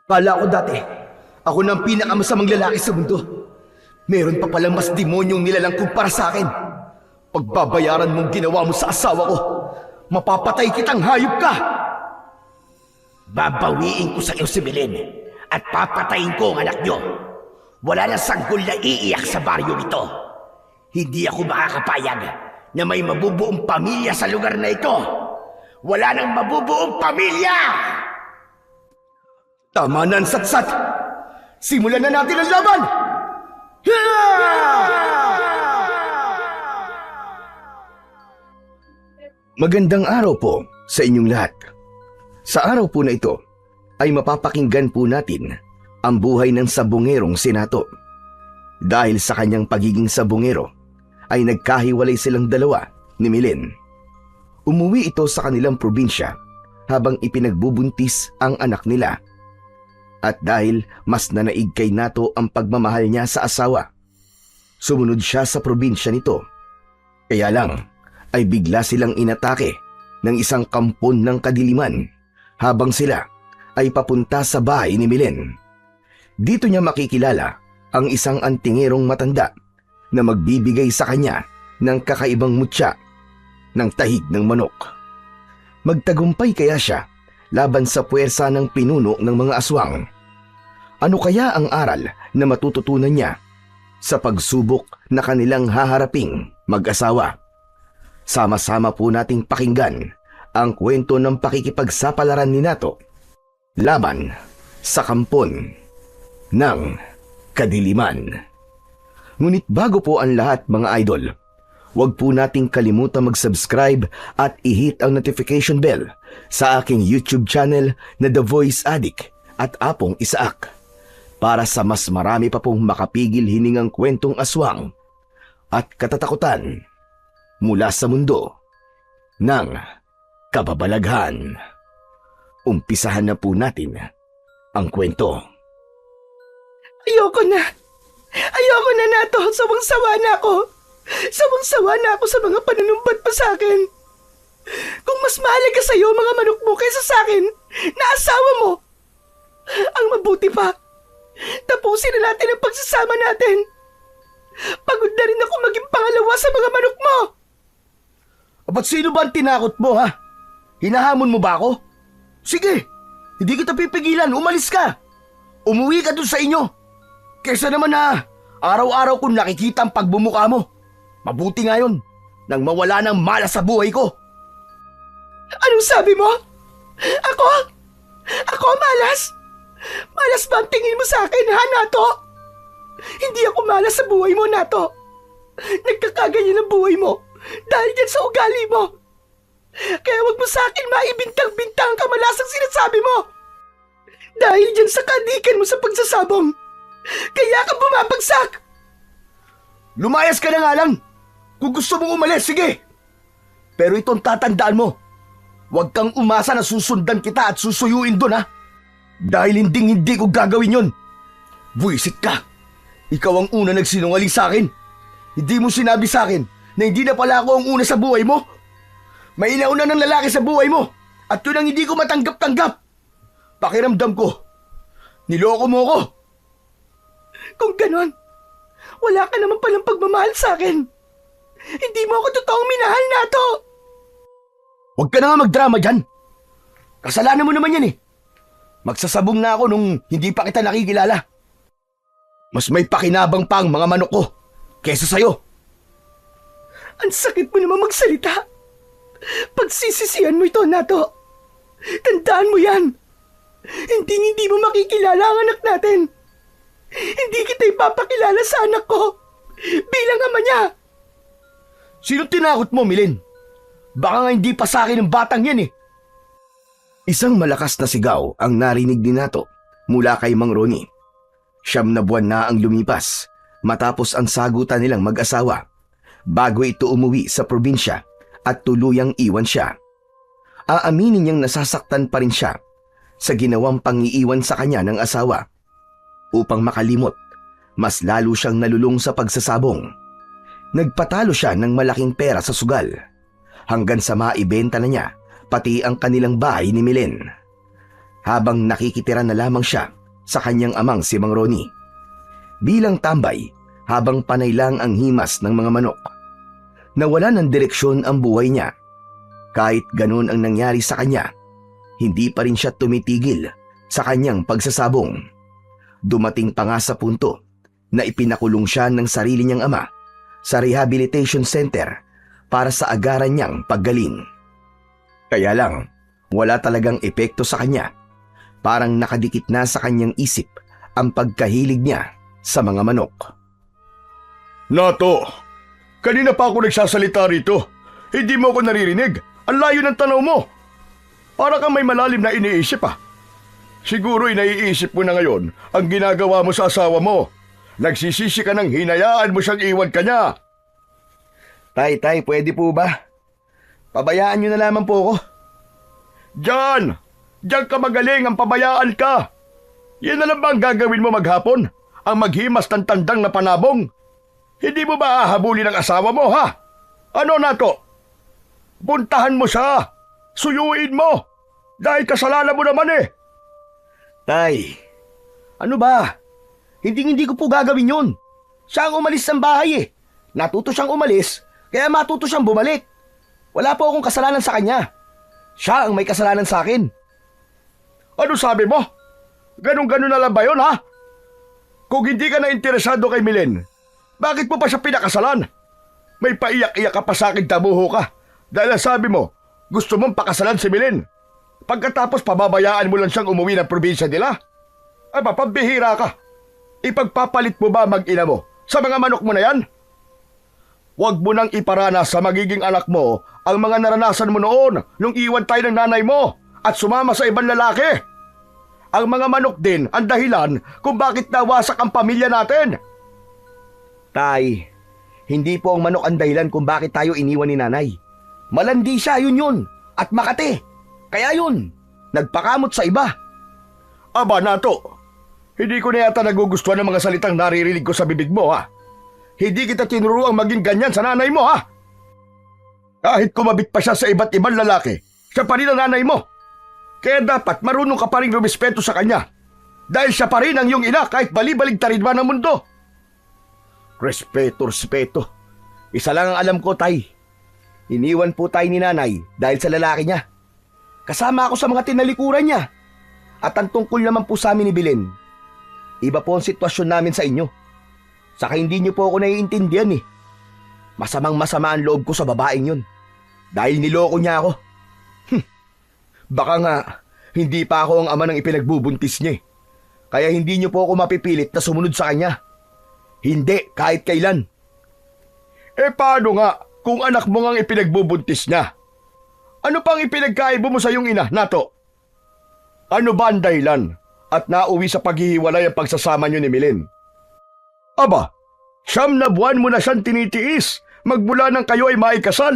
Kala ko dati, ako na ang pinakamasamang lalaki sa mundo. Meron pa palang mas demonyong nilalang kumpara sa akin. Pagbabayaran mong ginawa mo sa asawa ko, mapapatay kitang hayop ka! Babawiin ko sa iyo si Belen at papatayin ko ang anak niyo. Wala nang sanggol na iiyak sa baryo ito. Hindi ako makakapayag na may mabubuong pamilya sa lugar na ito. Wala nang mabubuong pamilya! Tama na ang satsat! Simulan na natin ang laban! Magandang araw po sa inyong lahat. Sa araw po na ito ay mapapakinggan po natin ang buhay ng sabongerong Senato. Dahil sa kanyang pagiging sabongero ay nagkahiwalay silang dalawa ni Milen. Umuwi ito sa kanilang probinsya habang ipinagbubuntis ang anak nila. At dahil mas nanaig kay Nato ang pagmamahal niya sa asawa, sumunod siya sa probinsya nito. Kaya lang ay bigla silang inatake ng isang kampon ng kadiliman habang sila ay papunta sa bahay ni Milen. Dito niya makikilala ang isang antingerong matanda na magbibigay sa kanya ng kakaibang mutya ng tahig ng manok. Magtagumpay kaya siya laban sa puwersa ng pinuno ng mga aswang? Ano kaya ang aral na matututunan niya sa pagsubok na kanilang haharaping mag-asawa? Sama-sama po nating pakinggan ang kwento ng pakikipagsapalaran ni Nato laban sa kampon ng kadiliman. Ngunit bago po ang lahat mga idol, huwag po nating kalimutan mag-subscribe at i-hit ang notification bell sa aking YouTube channel na The Voice Addict at Apong Isaak para sa mas marami pa pong makapigil hiningang kwentong aswang at katatakutan mula sa mundo ng kababalaghan. Umpisahan na po natin ang kwento. Ayoko na! Ayoko na, Nato! Sawang-sawa na ako! Sawang-sawa na ako sa mga panunumbat mo sa akin! Kung mas mahalaga sa'yo mga manok mo kaysa sa akin na asawa mo, ang mabuti pa, tapusin na natin ang pagsasama natin. Pagod na rin ako maging pangalawa sa mga manok mo. Ba't sino ba ang tinakot mo, ha? Hinahamon mo ba ako? Sige, hindi kita pipigilan, umalis ka. Umuwi ka dun sa inyo. Kesa naman na araw-araw kong nakikita ang pagbumuka mo. Mabuti nga yun, nang mawala ng malas sa buhay ko. Anong sabi mo? Ako? Ako malas? Malas ba ang tingin mo sa akin, ha, Nato? Hindi ako malas sa buhay mo, Nato. Nagkakaganyan ang buhay mo dahil yan sa ugali mo. Kaya wag mo sa akin maibintang-bintang ang kamalasang sinasabi mo. Dahil dyan sa kadikan mo sa pagsasabong, kaya ka bumabagsak. Lumayas ka na nga lang. Kung gusto mong umalis, sige. Pero itong tatandaan mo, huwag kang umasa na susundan kita at susuyuin doon, ha? Dahil hindi ko gagawin yon. Buisit ka. Ikaw ang una nagsinungaling sa akin. Hindi mo sinabi sa akin na hindi na pala ako ang una sa buhay mo. May inauna ng lalaki sa buhay mo at yun ang hindi ko matanggap-tanggap. Pakiramdam ko, niloko mo ako. Kung ganon, wala ka naman palang pagmamahal sa akin. Hindi mo ako totoong minahal, Nato. Huwag ka na nga magdrama dyan. Kasalanan mo naman yan eh. Magsasabong na ako nung hindi pa kita nakikilala. Mas may pakinabang pa ang mga manok ko kesa sa'yo. Ang sakit mo naman magsalita. Pagsisisihan mo ito, Nato. Tandaan mo yan. Hindi mo makikilala ang anak natin. Hindi kita ipapakilala sa anak ko bilang ama niya. Sino tinakot mo, Milen? Baka nga hindi pa sa akin ang batang yan eh. Isang malakas na sigaw ang narinig ni Nato mula kay Mang Ronnie. 9 na buwan na ang lumipas matapos ang sagutan nilang mag-asawa bago ito umuwi sa probinsya at tuluyang iwan siya. Aaminin niyang nasasaktan pa rin siya sa ginawang pangiiwan sa kanya ng asawa. Upang makalimot, mas lalo siyang nalulung sa pagsasabong. Nagpatalo siya ng malaking pera sa sugal hanggang sa maibenta na niya pati ang kanilang bahay ni Milen. Habang nakikitira na lamang siya sa kanyang amang si Mang Ronnie. Bilang tambay habang panay lang ang himas ng mga manok. Nawala ng direksyon ang buhay niya. Kahit ganun ang nangyari sa kanya, hindi pa rin siya tumitigil sa kanyang pagsasabong. Dumating pa nga sa punto na ipinakulong siya ng sarili niyang ama sa rehabilitation center para sa agaran niyang paggaling. Kaya lang, wala talagang epekto sa kanya. Parang nakadikit na sa kanyang isip ang pagkahilig niya sa mga manok. Nato, kanina pa ako nagsasalita rito. Hindi mo ako naririnig. Ang layo ng tanaw mo. Para kang may malalim na iniisip ah. Siguro'y naiisip mo na ngayon ang ginagawa mo sa asawa mo. Nagsisisi ka ng hinayaan mo siyang iwan ka niya. Tay, pwede po ba? Pabayaan niyo na lamang po ako. Diyan ka magaling ang pabayaan ka. Yan na lang ba ang gagawin mo maghapon? Ang maghimas ng tandang na panabong? Hindi mo ba ahabulin ang asawa mo, ha? Ano na to? Puntahan mo siya. Suyuin mo. Dahil kasalanan mo naman eh. Tay, ano ba? Hindi ko po gagawin yun. Siya ang umalis ng bahay eh. Natuto siyang umalis, kaya matuto siyang bumalik. Wala po akong kasalanan sa kanya. Siya ang may kasalanan sa akin. Ano sabi mo? Ganun-ganun na lang ba yun, ha? Kung hindi ka na interesado kay Milen, bakit mo pa siya pinakasalan? May paiyak-iyak ka pa sa akin, tabuho ka. Dahil sabi mo, gusto mong pakasalan si Milen. Pagkatapos pababayaan mo lang siyang umuwi ng probinsya nila? Aba, pambihira ka. Ipagpapalit mo ba mag-ina mo sa mga manok mo na yan? Huwag mo nang iparanas sa magiging anak mo ang mga naranasan mo noon nung iwan tayo ng nanay mo at sumama sa ibang lalaki. Ang mga manok din ang dahilan kung bakit nawasak ang pamilya natin. Tay, hindi po ang manok ang dahilan kung bakit tayo iniwan ni nanay. Malandi siya, yun. At makate. Kaya yun, nagpakamot sa iba. Aba, Nato, hindi ko na yata nagugustuhan ng mga salitang naririnig ko sa bibig mo, ha? Hindi kita tinuruang maging ganyan sa nanay mo, ha? Kahit kumabit pa siya sa iba't ibang lalaki, siya pa rin ang nanay mo. Kaya dapat marunong ka pa rin rumispeto sa kanya. Dahil siya pa rin ang iyong ina kahit bali-baligtarin man ang mundo. Respeto. Isa lang ang alam ko, Tay. Iniwan po tayo ni nanay dahil sa lalaki niya. Kasama ako sa mga tinalikuran niya. At ang tungkol naman po sa amin ni Belen, iba po ang sitwasyon namin sa inyo. Saka hindi niyo po ako naiintindihan eh. Masamang-masama ang loob ko sa babaeng yun. Dahil niloko niya ako. Baka nga, hindi pa ako ang ama ng ipinagbubuntis niya eh. Kaya hindi niyo po ako mapipilit na sumunod sa kanya. Hindi, kahit kailan. Eh paano nga kung anak mo ngang ipinagbubuntis niya? Ano pang ipinagkaibo mo sa iyong ina, Nato? Ano ba ang dahilan at nauwi sa paghihiwalay ang pagsasama niyo ni Milen? Aba, 9 na buwan mo na siyang tinitiis magmula nang kayo ay maikasal.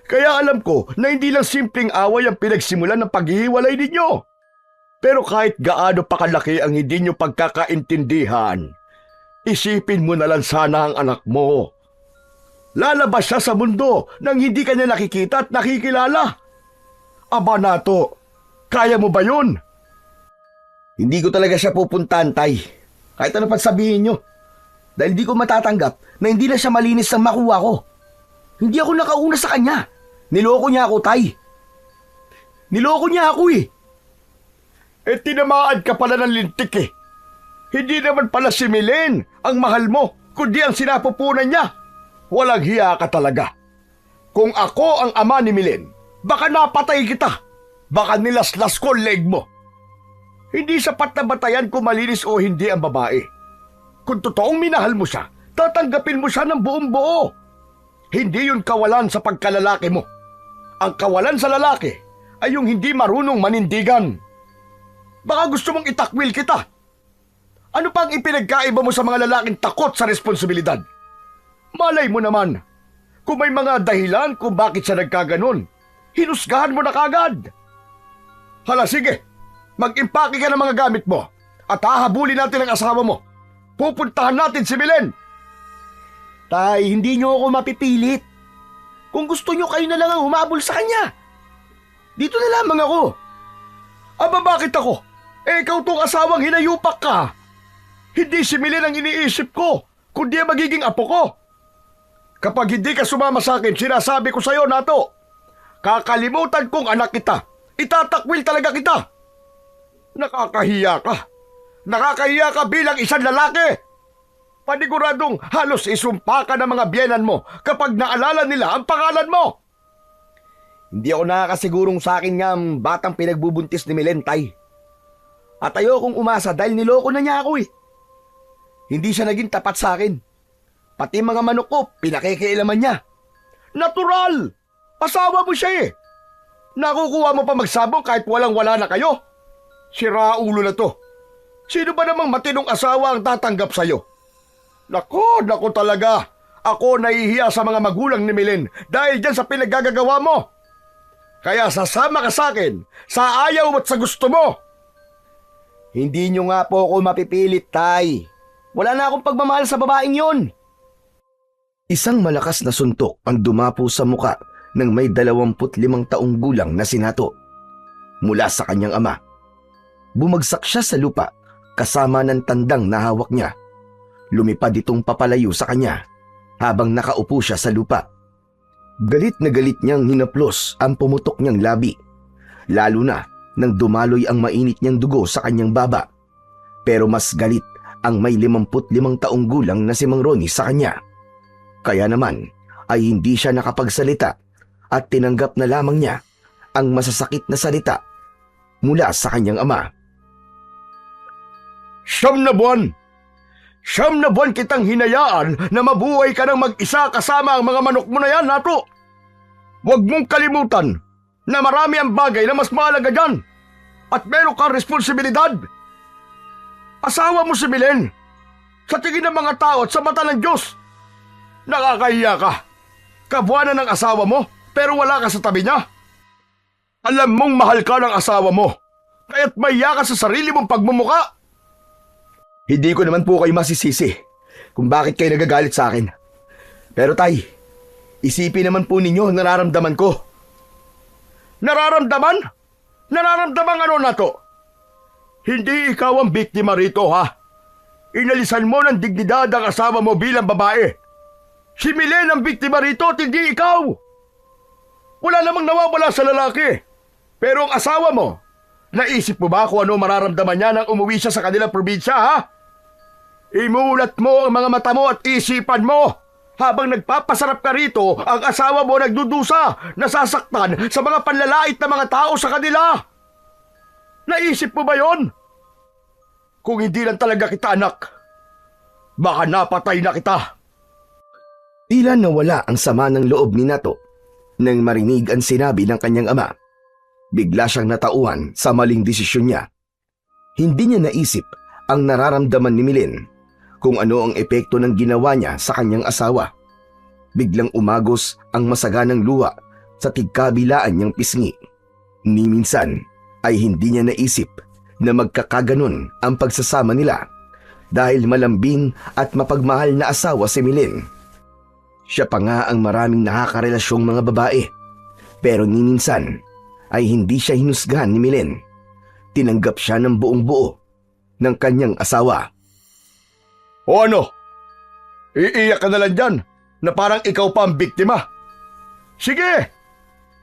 Kaya alam ko na hindi lang simpleng away ang pinagsimulan ng paghihiwalay ninyo. Pero kahit gaano pa kalaki ang hindi nyo pagkakaintindihan, isipin mo na lang sana ang anak mo. Lalabas siya sa mundo nang hindi ka niya nakikita at nakikilala. Aba, Nato, kaya mo ba yun? Hindi ko talaga siya pupuntahan, Tay. Kahit ano pa sabihin nyo. Dahil di ko matatanggap na hindi na siya malinis ang makuha ko. Hindi ako nakauna sa kanya. Niloko niya ako, Tay. Niloko niya ako eh. Eh tinamaan ka pala ng lintik eh. Hindi naman pala si Milen ang mahal mo, kundi ang sinapupunan niya. Walang hiya ka talaga. Kung ako ang ama ni Milen, baka napatay kita. Baka nilaslas ko ang leg mo. Hindi sapat na batayan kung malinis o hindi ang babae. Kung totoong minahal mo siya, tatanggapin mo siya ng buong buo. Hindi yun kawalan sa pagkalalaki mo. Ang kawalan sa lalaki ay yung hindi marunong manindigan. Baka gusto mong itakwil kita. Ano pang ipinagkaiba mo sa mga lalaking takot sa responsibilidad? Malay mo naman, kung may mga dahilan kung bakit siya nagkaganon, hinusgahan mo na kagad. Hala, sige, mag-impake ka ng mga gamit mo at hahabulin natin ang asawa mo. Pupuntahan natin si Milen. Tay, hindi niyo ako mapipilit. Kung gusto niyo, kayo na lang ang humabol sa kanya. Dito na lamang ako. Aba, bakit ako? Ikaw tong asawang hinayupak ka. Hindi si Milen ang iniisip ko, kundi ang magiging apo ko. Kapag hindi ka sumama sa akin, sinasabi ko sa'yo, Nato, kakalimutan kong anak kita. Itatakwil talaga kita. Nakakahiya ka. Nakakahiya ka bilang isang lalaki. Paniguradong halos isumpa ka ng mga biyenan mo kapag naalala nila ang pangalan mo. Hindi ako nakakasigurong sa akin nga ang batang pinagbubuntis ni Milen, Tay. At ayokong umasa dahil niloko na niya ako eh. Hindi siya naging tapat sa akin. Pati mga manok ko, pinakikialaman niya. Natural! Asawa mo siya eh. Nakukuha mo pa magsabong kahit walang-wala na kayo. Siraulo na to. Sino ba namang matinong asawa ang tatanggap sa'yo? Nako talaga. Ako nahihiya sa mga magulang ni Milen dahil dyan sa pinaggagawa mo. Kaya sasama ka sa akin, sa ayaw at sa gusto mo. Hindi niyo nga po ako mapipilit, Tay. Wala na akong pagmamahal sa babaeng yon. Isang malakas na suntok ang dumapo sa muka ng may 25 taong gulang na si Nato mula sa kanyang ama. Bumagsak siya sa lupa kasama ng tandang na hawak niya. Lumipad itong papalayo sa kanya habang nakaupo siya sa lupa. Galit na galit niyang hinaplos ang pumutok niyang labi, lalo na nang dumaloy ang mainit niyang dugo sa kanyang baba. Pero mas galit ang may 55 taong gulang na si Mang Ronnie sa kanya. Kaya naman ay hindi siya nakapagsalita at tinanggap na lamang niya ang masasakit na salita mula sa kanyang ama. Siyam na buwan kitang hinayaan na mabuhay ka ng mag-isa kasama ang mga manok mo na yan, Nato. Huwag mong kalimutan na marami ang bagay na mas mahalaga dyan at meron kang responsibilidad. Asawa mo si Milen. Sa tingin ng mga tao at sa mata ng Diyos, nakakahiya ka. Kabuanan ng asawa mo pero wala ka sa tabi niya. Alam mong mahal ka ng asawa mo, kaya't mahiya ka sa sarili mong pagmumuka. Hindi ko naman po kayo masisisi kung bakit kayo nagagalit sa akin. Pero Tay, isipin naman po ninyo ang nararamdaman ko. Nararamdaman? Nararamdaman ano na to? Hindi ikaw ang biktima rito, ha? Inalisan mo ng dignidad ang asawa mo bilang babae. Si Milen ang biktima rito at hindi ikaw. Wala namang nawawala sa lalaki. Pero ang asawa mo, naisip mo ba kung ano mararamdaman niya nang umuwi siya sa kanilang probinsya, ha? Imulat mo ang mga mata mo at isipan mo. Habang nagpapasarap ka rito, ang asawa mo nagdudusa, nasasaktan sa mga panlalait na mga tao sa kanila. Naisip mo ba yon? Kung hindi lang talaga kita anak, baka napatay na kita. Tila nawala ang sama ng loob ni Nato nang marinig ang sinabi ng kanyang ama. Bigla siyang natauhan sa maling desisyon niya. Hindi niya naisip ang nararamdaman ni Milen, kung ano ang epekto ng ginawa niya sa kanyang asawa. Biglang umagos ang masaganang luha sa tigkabilaan niyang pisngi. Ni minsan ay hindi niya naisip na magkakaganon ang pagsasama nila dahil malambing at mapagmahal na asawa si Milen. Siya pa nga ang maraming nakakarelasyong mga babae, pero ni minsan ay hindi siya hinusgahan ni Milen. Tinanggap siya ng buong buo ng kanyang asawa. O ano? Iiyak ka na lang dyan na parang ikaw pa ang biktima. Sige,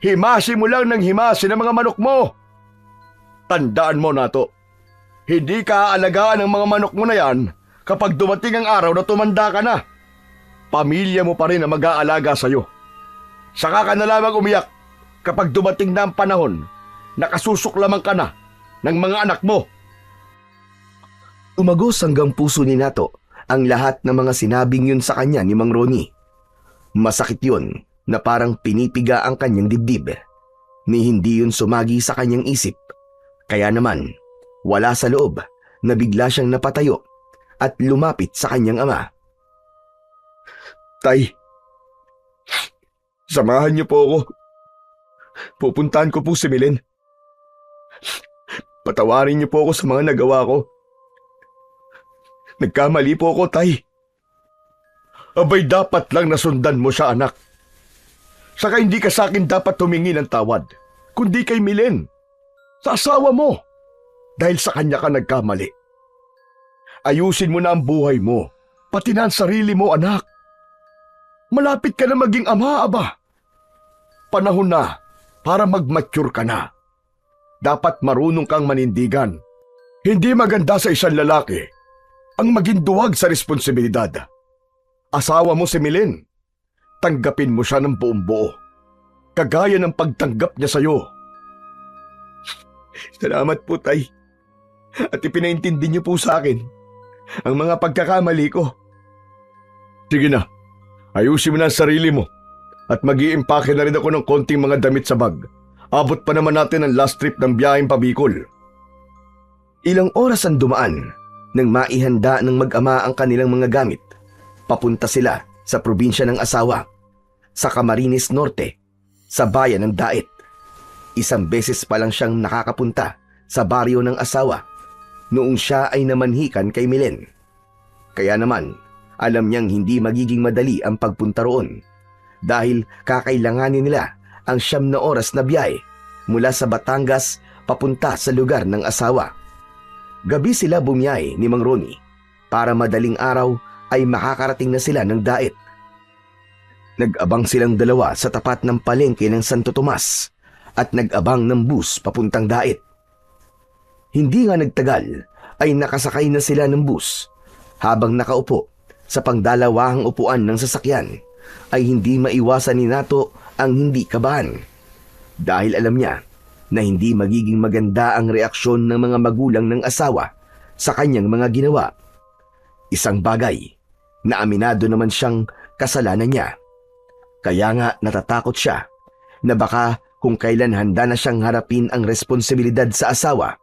himasi mo lang ng himasi ng mga manok mo. Tandaan mo, Nato, hindi ka aalagaan ng mga manok mo na yan kapag dumating ang araw na tumanda ka na. Pamilya mo pa rin ang mag-aalaga sa'yo. Saka ka na lamang umiyak kapag dumating na ang panahon na kasusuklaman ka na ng mga anak mo. Umagos hanggang puso ni Nato ang lahat ng mga sinabing yun sa kanya ni Mang Ronnie. Masakit yun na parang pinipiga ang kanyang dibdib. Ni hindi yun sumagi sa kanyang isip. Kaya naman, wala sa loob na bigla siyang napatayo at lumapit sa kanyang ama. Tay, samahan niyo po ako. Pupuntahan ko po si Milen. Patawarin niyo po ako sa mga nagawa ko. Nagkamali po ako, Tay. Abay, dapat lang nasundan mo siya, anak. Saka hindi ka sa akin dapat humingi ng tawad, kundi kay Milen, sa asawa mo. dahil sa kanya ka nagkamali. Ayusin mo na ang buhay mo, pati na ang sarili mo, anak. Malapit ka na maging ama, aba. Panahon na para mag-mature ka na. Dapat marunong kang manindigan. Hindi maganda sa isang lalaki ang maging duwag sa responsibilidad. Asawa mo si Milen. Tanggapin mo siya ng buong buo. Kagaya ng pagtanggap niya sa'yo. Salamat po, Tay. At ipinaintindi niyo po sa akin ang mga pagkakamali ko. Sige na, ayusin mo na ang sarili mo. At mag-iimpake na rin ako ng konting mga damit sa bag. Abot pa naman natin ang last trip ng biyaheng pa Bicol. Ilang oras ang dumaan nang maihanda ng mag-ama ang kanilang mga gamit. Papunta sila sa probinsya ng asawa, sa Camarines Norte, sa bayan ng Daet. Isang beses pa lang siyang nakakapunta sa baryo ng asawa noong siya ay namanhikan kay Milen. Kaya naman, alam niyang hindi magiging madali ang pagpunta roon dahil kakailanganin nila ang 9 na oras na biyahe mula sa Batangas papunta sa lugar ng asawa. Gabi sila bumiyahe ni Mang Ronnie para madaling araw ay makakarating na sila ng Daet. Nag-abang silang dalawa sa tapat ng palengke ng Santo Tomas at nag-abang ng bus papuntang Daet. Hindi nga nagtagal ay nakasakay na sila ng bus. Habang nakaupo sa pangdalawahang upuan ng sasakyan ay hindi maiwasan ni Nato ang hindi kabahan. Dahil alam niya na hindi magiging maganda ang reaksyon ng mga magulang ng asawa sa kanyang mga ginawa. Isang bagay na aminado naman siyang kasalanan niya. Kaya nga natatakot siya na baka kung kailan handa na siyang harapin ang responsibilidad sa asawa,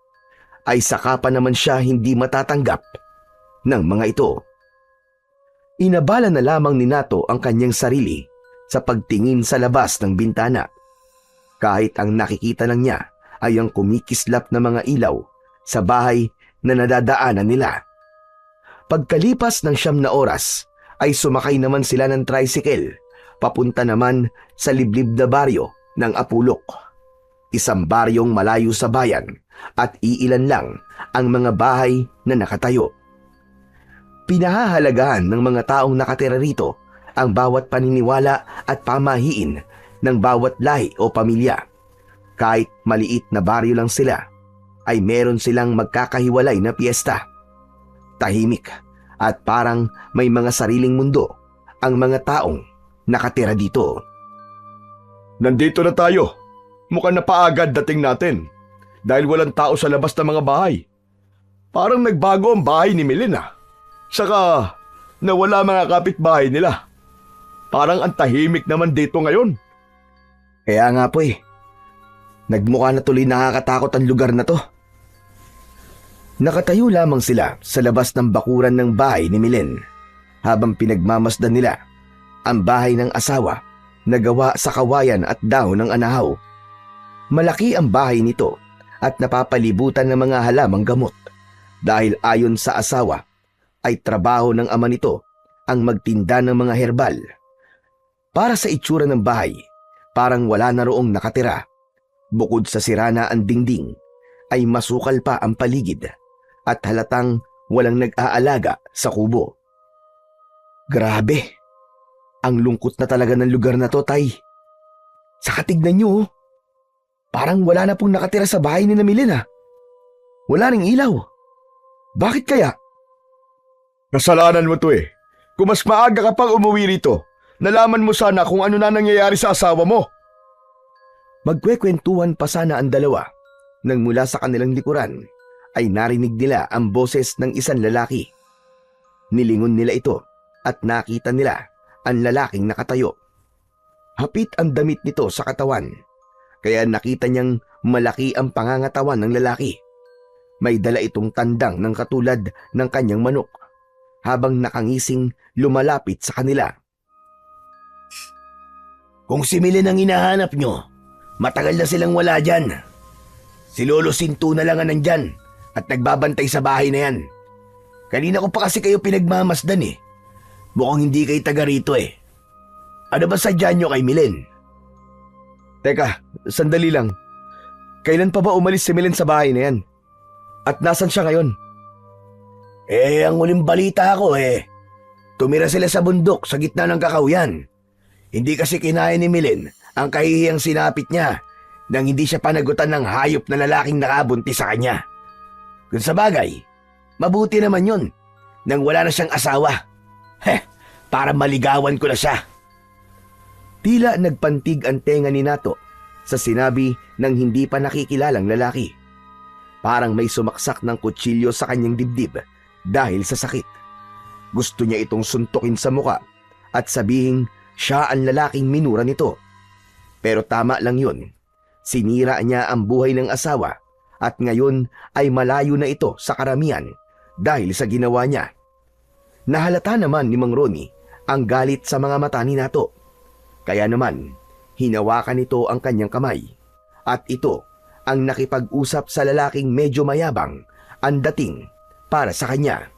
ay saka pa naman siya hindi matatanggap ng mga ito. Inabala na lamang ni Nato ang kanyang sarili sa pagtingin sa labas ng bintana. Kahit ang nakikita lang niya ay ang kumikislap na mga ilaw sa bahay na nadadaanan nila. Pagkalipas ng 9 na oras ay sumakay naman sila ng tricycle papunta naman sa liblib na baryo ng Apulok. Isang baryong malayo sa bayan at iilan lang ang mga bahay na nakatayo. Pinahahalagahan ng mga taong nakatira rito ang bawat paniniwala at pamahiin ng bawat lahi o pamilya. Kahit maliit na baryo lang sila, ay meron silang magkakahiwalay na piyesta. Tahimik at parang may mga sariling mundo ang mga taong nakatira dito. Nandito na tayo. Mukhang napaagad dating natin dahil walang tao sa labas ng mga bahay. Parang nagbago ang bahay ni Milen ah. Saka nawala mga kapitbahay nila. Parang ang tahimik naman dito ngayon. Kaya nga po nagmukha na tuloy nakakatakot ang lugar na to. Nakatayo lamang sila sa labas ng bakuran ng bahay ni Milen habang pinagmamasdan nila ang bahay ng asawa na gawa sa kawayan at dahon ng anahaw. Malaki ang bahay nito at napapalibutan ng mga halamang gamot dahil ayon sa asawa ay trabaho ng ama nito ang magtinda ng mga herbal. Para sa itsura ng bahay, parang wala na roong nakatira. Bukod sa sirana ang dingding, ay masukal pa ang paligid at halatang walang nag-aalaga sa kubo. Grabe! Ang lungkot na talaga ng lugar na to, Tay. Saka tignan nyo, parang wala na pong nakatira sa bahay ni Milen ah. Wala ring ilaw. Bakit kaya? Kasalanan mo to eh. Kung mas maaga ka pang umuwi rito, nalaman mo sana kung ano na nangyayari sa asawa mo. Magkwekwentuhan pa sana ang dalawa nang mula sa kanilang likuran ay narinig nila ang boses ng isang lalaki. Nilingon nila ito at nakita nila ang lalaking nakatayo. Hapit ang damit nito sa katawan, kaya nakita niyang malaki ang pangangatawan ng lalaki. May dala itong tandang ng katulad ng kanyang manok, habang nakangising lumalapit sa kanila. Kung si Milen ang hinahanap nyo, matagal na silang wala dyan. Si Lolo Sintu na lang ang nandyan at nagbabantay sa bahay na yan. Kanina ko pa kasi kayo pinagmamasdan eh. Mukhang hindi kayo taga rito eh. Ano ba sadya nyo kay Milen? Teka, sandali lang. Kailan pa ba umalis si Milen sa bahay na yan? At nasan siya ngayon? Ang uling balita ko tumira sila sa bundok sa gitna ng kakahuyan. Hindi kasi kinaya ni Milen ang kahihiyang sinapit niya nang hindi siya panagutan ng hayop na lalaking nakabuntis sa kanya. Kung sa bagay, mabuti naman yun nang wala na siyang asawa. Para maligawan ko na siya. Tila nagpantig ang tenga ni Nato sa sinabi ng hindi pa nakikilalang lalaki. Parang may sumaksak ng kutsilyo sa kanyang dibdib dahil sa sakit. Gusto niya itong suntukin sa muka at sabihing siya ang lalaking minura nito. Pero tama lang yun. Sinira niya ang buhay ng asawa at ngayon ay malayo na ito sa karamihan dahil sa ginawa niya. Nahalata naman ni Mang Ronnie ang galit sa mga mata ni Nato. Kaya naman, hinawakan nito ang kanyang kamay at ito ang nakipag-usap sa lalaking medyo mayabang ang dating para sa kanya.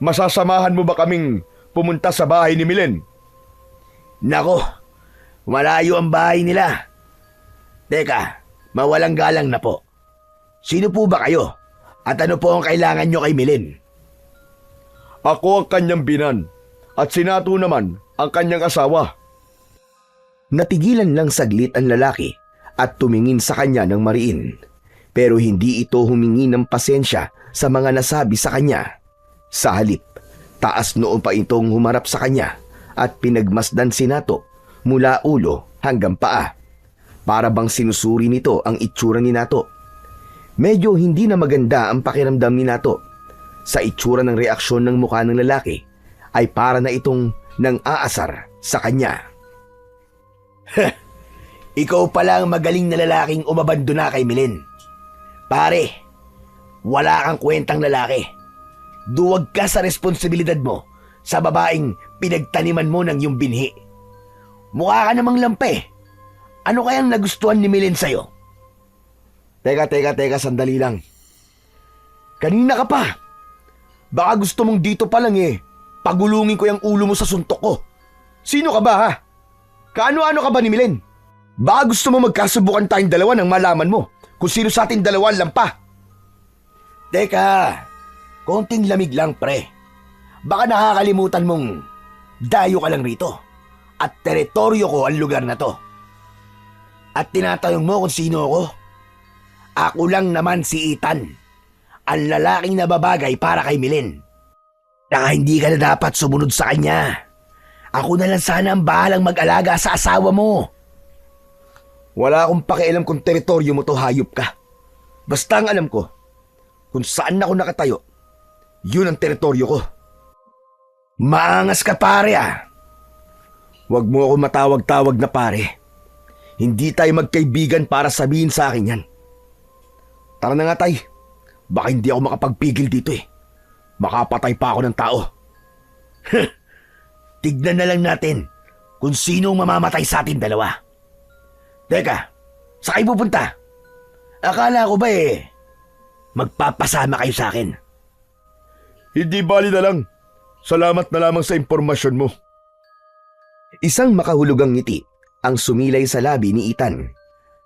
Masasamahan mo ba kaming pumunta sa bahay ni Milen? Nako, malayo ang bahay nila. Teka, mawalang galang na po. Sino po ba kayo? At ano po ang kailangan nyo kay Milen? Ako ang kanyang binan at si Nato naman ang kanyang asawa. Natigilan lang saglit ang lalaki at tumingin sa kanya ng mariin. Pero hindi ito humingi ng pasensya sa mga nasabi sa kanya. Sa halip, taas noo pa itong humarap sa kanya at pinagmasdan si Nato mula ulo hanggang paa. Para bang sinusuri nito ang itsura ni Nato. Medyo hindi na maganda ang pakiramdam ni Nato. Sa itsura ng reaksyon ng mukha ng lalaki ay para na itong nang-aasar sa kanya. Ikaw pala ang magaling na lalaking umabandona kay Milen. Pare, wala kang kwentang lalaki. Duwag ka sa responsibilidad mo sa babaeng pinagtaniman mo ng iyong binhi. Mukha ka namang lampe. Ano kayang nagustuhan ni Milen sa'yo? Teka, sandali lang. Kanina ka pa. Baka gusto mong dito pa lang pagulungin ko yung ulo mo sa suntok ko. Sino ka ba ha? Kaano-ano ka ba ni Milen? Baka gusto mo magkasubukan tayong dalawa nang malaman mo kung sino sa ating dalawa ang lampa. Teka, konting lamig lang pre. Baka nakakalimutan mong dayo ka lang rito at teritoryo ko ang lugar na to. At tinatanong mo kung sino ako? Ako lang naman si Ethan, ang lalaking nababagay para kay Milen. Saka hindi ka na dapat sumunod sa kanya. Ako na lang sana ang bahalang mag-alaga sa asawa mo. Wala akong pakialam kung teritoryo mo to, hayop ka. Basta ang alam ko, kung saan ako nakatayo, yun ang teritoryo ko. Maangas ka pare ah. Huwag mo ako matawag-tawag na pare. Hindi tayo magkaibigan para sabihin sa akin yan. Tara na nga tay. Baka hindi ako makapagpigil dito Makapatay pa ako ng tao. Tignan na lang natin kung sino mamamatay sa atin dalawa. Teka, saan kayo pupunta? Akala ko ba magpapasama kayo sa akin? Hindi bali na lang. Salamat na lamang sa impormasyon mo. Isang makahulugang ngiti ang sumilay sa labi ni Ethan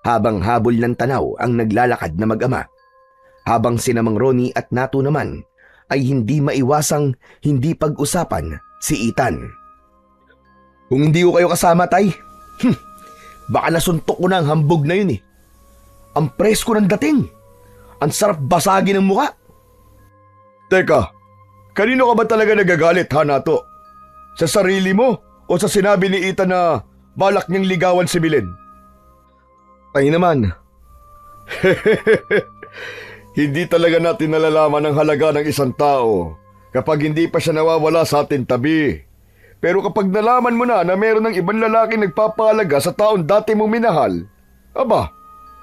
habang habol ng tanaw ang naglalakad na mag-ama. Habang sina Mang Ronnie at Nato naman ay hindi maiwasang hindi pag-usapan si Ethan. Kung hindi ko kayo kasama, tay, baka nasuntok ko na ang hambog na yun Ang presko ng dating. Ang sarap basagin ng muka. Teka, kanino ka ba talaga nagagalit, ha, Nato? Sa sarili mo o sa sinabi ni Ethan na balak niyang ligawan si Milen? Ay naman. Hindi talaga natin nalalaman ang halaga ng isang tao kapag hindi pa siya nawawala sa ating tabi. Pero kapag nalaman mo na meron ng ibang lalaki nagpapahalaga sa taong dati mong minahal, aba,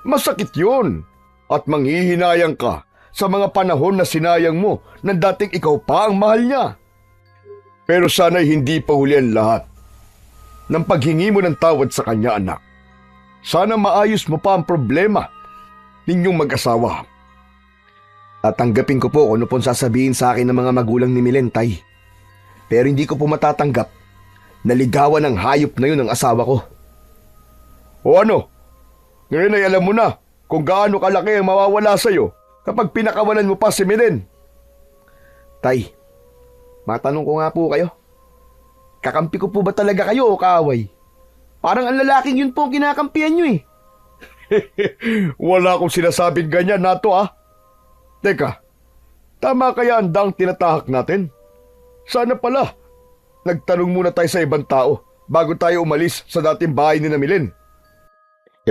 masakit yun. At manghihinayang ka sa mga panahon na sinayang mo nang dating ikaw pa ang mahal niya. Pero sana'y hindi pa huli ang lahat. Nang paghingi mo ng tawad sa kanya, anak, sana maayos mo pa ang problema ninyong mag-asawa. Tatanggapin ko po kung ano pong sasabihin sa akin ng mga magulang ni Milen, tay. Pero hindi ko po matatanggap na ligawan ng hayop na yun ang asawa ko. O ano? Ngayon ay alam mo na kung gaano kalaki ang mawawala sa'yo kapag pinakawalan mo pa si Milen. Tay, matanong ko nga po kayo. Kakampi ko po ba talaga kayo o kaaway? Parang ang lalaking yun po ang kinakampihan nyo eh. Wala akong sinasabing ganyan, Nato ah. Teka, tama kaya ang dang tinatahak natin? Sana pala, nagtanong muna tayo sa ibang tao bago tayo umalis sa dating bahay ni Milen.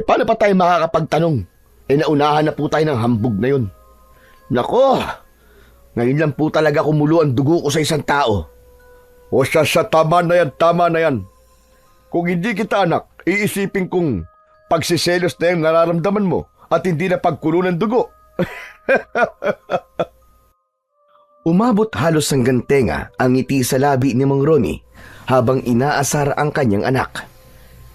Paano pa tayo makakapagtanong? Naunahan na po tayo ng hambog na yun. Nako, ngayon lang po talaga kumulo ang dugo ko sa isang tao. O siya, tama na yan. Kung hindi kita anak, iisipin kong pagsiselos na yung nararamdaman mo at hindi na pagkulo ng dugo. Umabot halos hanggang tenga ang ngiti sa labi ni Mang Ronnie habang inaasar ang kanyang anak.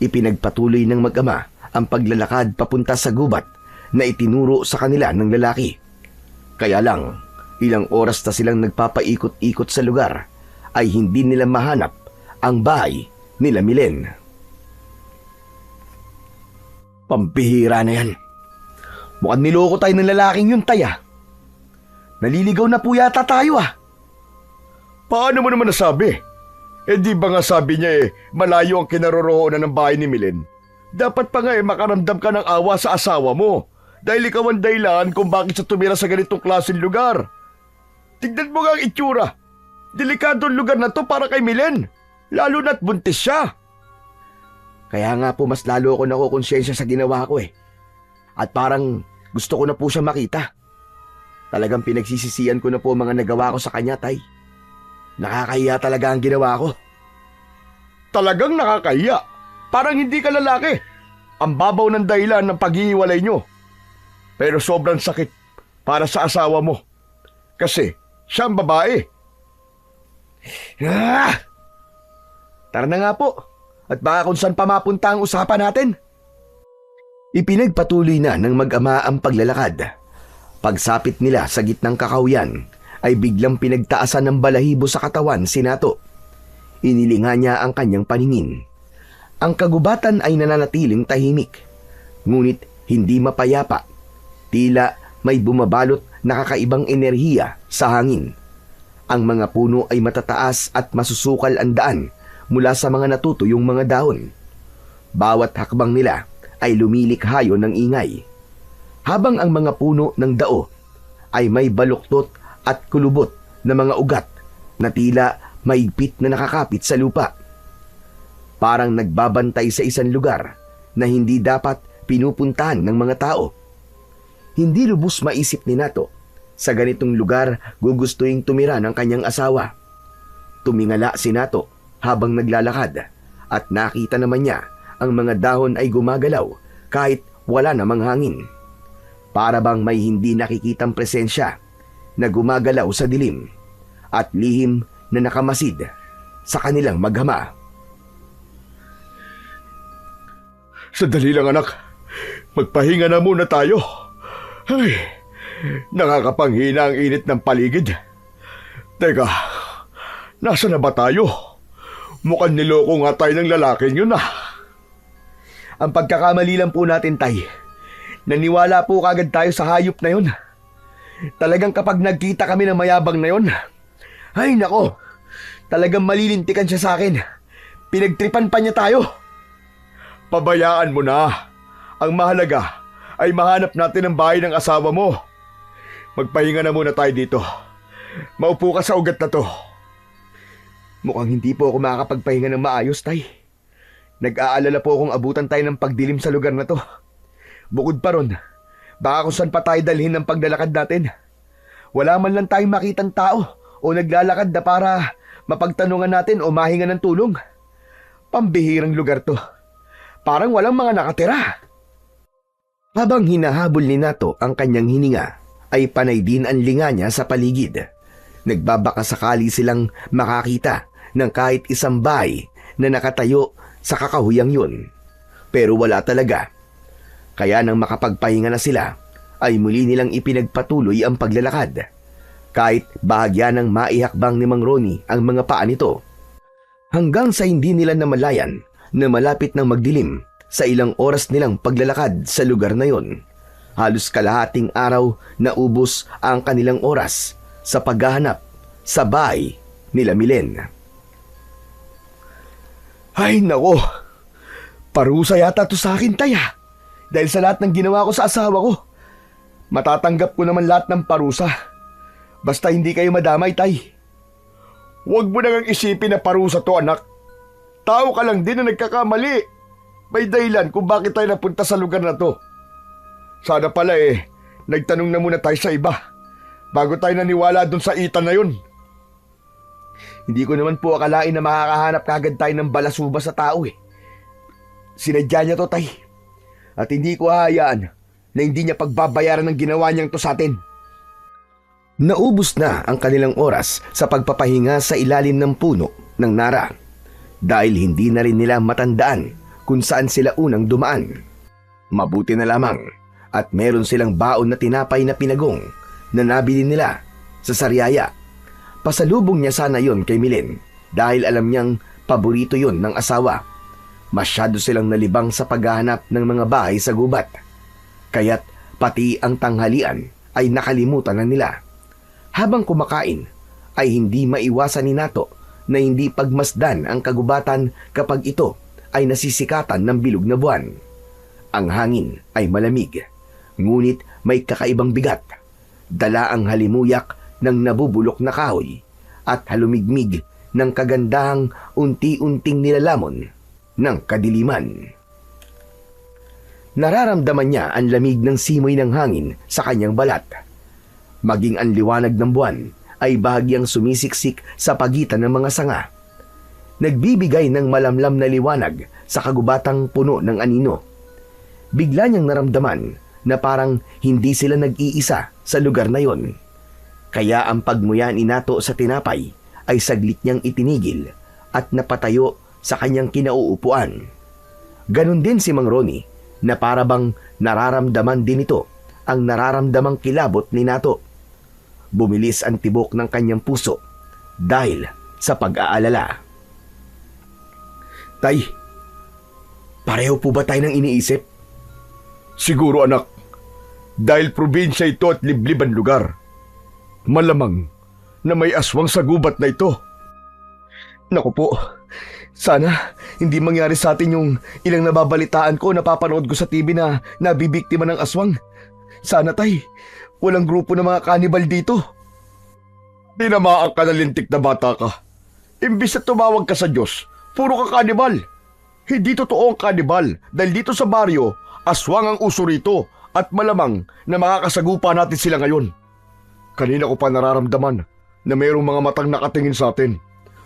Ipinagpatuloy ng mag-ama ang paglalakad papunta sa gubat na itinuro sa kanila ng lalaki. Kaya lang, ilang oras na silang nagpapaikot-ikot sa lugar ay hindi nila mahanap ang bahay nila Milen. Pampihira na yan. Mukhang niloko tayo ng lalaking yun, Taya. Naliligaw na po yata tayo ah. Paano mo naman nasabi? Di ba nga sabi niya malayo ang kinaroroonan ng bahay ni Milen? Dapat pa nga makaramdam ka ng awa sa asawa mo dahil ikaw ang dahilan kung bakit siya tumira sa ganitong klaseng lugar. Tignan mo nga ang itsura. Delikadong lugar na to para kay Milen, lalo na't buntis siya. Kaya nga po mas lalo ako nakukonsensya sa ginawa ko eh. At parang gusto ko na po siya makita. Talagang pinagsisisihan ko na po mga nagawa ko sa kanya, Tay. Nakakahiya talaga ang ginawa ko. Talagang nakakahiya. Parang hindi ka lalaki. Ang babaw ng dahilan ng paghihiwalay nyo. Pero sobrang sakit para sa asawa mo. Kasi siya ang babae. Tara na nga po. At baka kung saan pa mapunta ang usapan natin. Ipinagpatuloy na ng mag-ama ang paglalakad. Pagsapit nila sa gitnang kakahuyan, ay biglang pinagtaasan ng balahibo sa katawan si Nato. Inilinga niya ang kanyang paningin. Ang kagubatan ay nananatiling tahimik, ngunit hindi mapayapa. Tila may bumabalot na kakaibang enerhiya sa hangin. Ang mga puno ay matataas at masusukal ang daan mula sa mga natutuyong mga dahon. Bawat hakbang nila ay lumilikhayo ng ingay. Habang ang mga puno ng dao ay may baluktot at kulubot na mga ugat na tila maigpit na nakakapit sa lupa. Parang nagbabantay sa isang lugar na hindi dapat pinupuntahan ng mga tao. Hindi lubos maisip ni Nato, sa ganitong lugar gugustuhin tumira ng kanyang asawa. Tumingala si Nato habang naglalakad at nakita naman niya ang mga dahon ay gumagalaw kahit wala namang hangin. Para bang may hindi nakikitang presensya na gumagalaw sa dilim at lihim na nakamasid sa kanilang mag-ama. Sandali lang anak, magpahinga na muna tayo. Ay, nakakapanghina ang init ng paligid. Teka, nasa na ba tayo? Mukhang niloko nga tayo ng lalaking yun ah. Ang pagkakamali lang po natin, Tay. Naniwala po kagad tayo sa hayop na yun. Talagang kapag nagkita kami ng mayabang na yun, ay nako, talagang malilintikan siya sa akin. Pinagtripan pa niya tayo. Pabayaan mo na. Ang mahalaga ay mahanap natin ang bahay ng asawa mo. Magpahinga na muna tayo dito. Maupo ka sa ugat na to. Mukhang hindi po ako makakapagpahinga ng maayos, Tay. Nag-aalala po akong abutan tayo ng pagdilim sa lugar na to. Bukod pa ron, baka kung saan pa tayo dalhin ng paglalakad natin. Wala man lang tayong makitang tao o naglalakad na para mapagtanungan natin o mahinga ng tulong. Pambihirang lugar to. Parang walang mga nakatira. Habang hinahabol ni Nato ang kanyang hininga, ay panay din ang linga niya sa paligid. Nagbabaka sakali silang makakita ng kahit isang bahay na nakatayo sa kakahuyang yun. Pero wala talaga. Kaya nang makapagpahinga na sila, ay muli nilang ipinagpatuloy ang paglalakad. Kahit bahagya ng maihakbang ni Mang Ronnie ang mga paa nito. Hanggang sa hindi nila namalayan na malapit ng magdilim sa ilang oras nilang paglalakad sa lugar na yon, Halos kalahating araw na ubos ang kanilang oras sa paghahanap sa bahay nila Milen. Ay nako, parusa yata to sa akin, Tay, ah. Dahil sa lahat ng ginawa ko sa asawa ko. Matatanggap ko naman lahat ng parusa. Basta hindi kayo madamay, Tay. Huwag mo nang isipin na parusa to, anak. Tao ka lang din na nagkakamali. May dahilan kung bakit tayo napunta sa lugar na to. Sana pala nagtanong na muna tayo sa iba bago tayo naniwala dun sa itan na yun. Hindi ko naman po akalain na makakahanap kagad tayo ng balasuba sa tao eh. Sinadya niya to, Tay. At hindi ko hahayaan na hindi niya pagbabayaran ng ginawa niyang to sa atin. Naubos na ang kanilang oras sa pagpapahinga sa ilalim ng puno ng nara dahil hindi na rin nila matandaan kung saan sila unang dumaan. Mabuti na lamang at meron silang baon na tinapay na pinagong na nabili nila sa Sariaya. Pasalubong niya sana yon kay Milen dahil alam niyang paborito yon ng asawa. Masyado silang nalibang sa paghahanap ng mga bahay sa gubat. Kaya't pati ang tanghalian ay nakalimutan na nila. Habang kumakain ay hindi maiwasan ni Nato na hindi pagmasdan ang kagubatan kapag ito ay nasisikatan ng bilog na buwan. Ang hangin ay malamig, ngunit may kakaibang bigat. Dala ang halimuyak ng nabubulok na kahoy at halumigmig ng kagandahang unti-unting nilalamon ng kadiliman. Nararamdaman niya ang lamig ng simoy ng hangin sa kanyang balat. Maging ang liwanag ng buwan ay bahagyang sumisiksik sa pagitan ng mga sanga. Nagbibigay ng malamlam na liwanag sa kagubatang puno ng anino. Bigla niyang naramdaman na parang hindi sila nag-iisa sa lugar na yon. Kaya ang pagmuya ni Nato sa tinapay ay saglit niyang itinigil at napatayo sa kanyang kinauupuan. Ganon din si Mang Ronnie na parabang nararamdaman din ito ang nararamdamang kilabot ni Nato. Bumilis ang tibok ng kanyang puso dahil sa pag-aalala. Tay, pareho po ba tayo ng iniisip? Siguro, anak. Dahil probinsya ito at liblib ang lugar. Malamang na may aswang sa gubat na ito. Naku po, sana hindi mangyari sa atin yung ilang nababalitaan ko, napapanood ko sa TV na nabibiktima ng aswang. Sana, Tay, walang grupo ng mga kanibal dito. Dinamaan ka na lintik na bata ka. Imbis na tumawag ka sa Diyos, puro ka kanibal. Hindi totoo ang kanibal dahil dito sa baryo, aswang ang uso rito at malamang na makakasagupa natin sila ngayon. Kanina ko pa nararamdaman na mayroong mga matang nakatingin sa atin.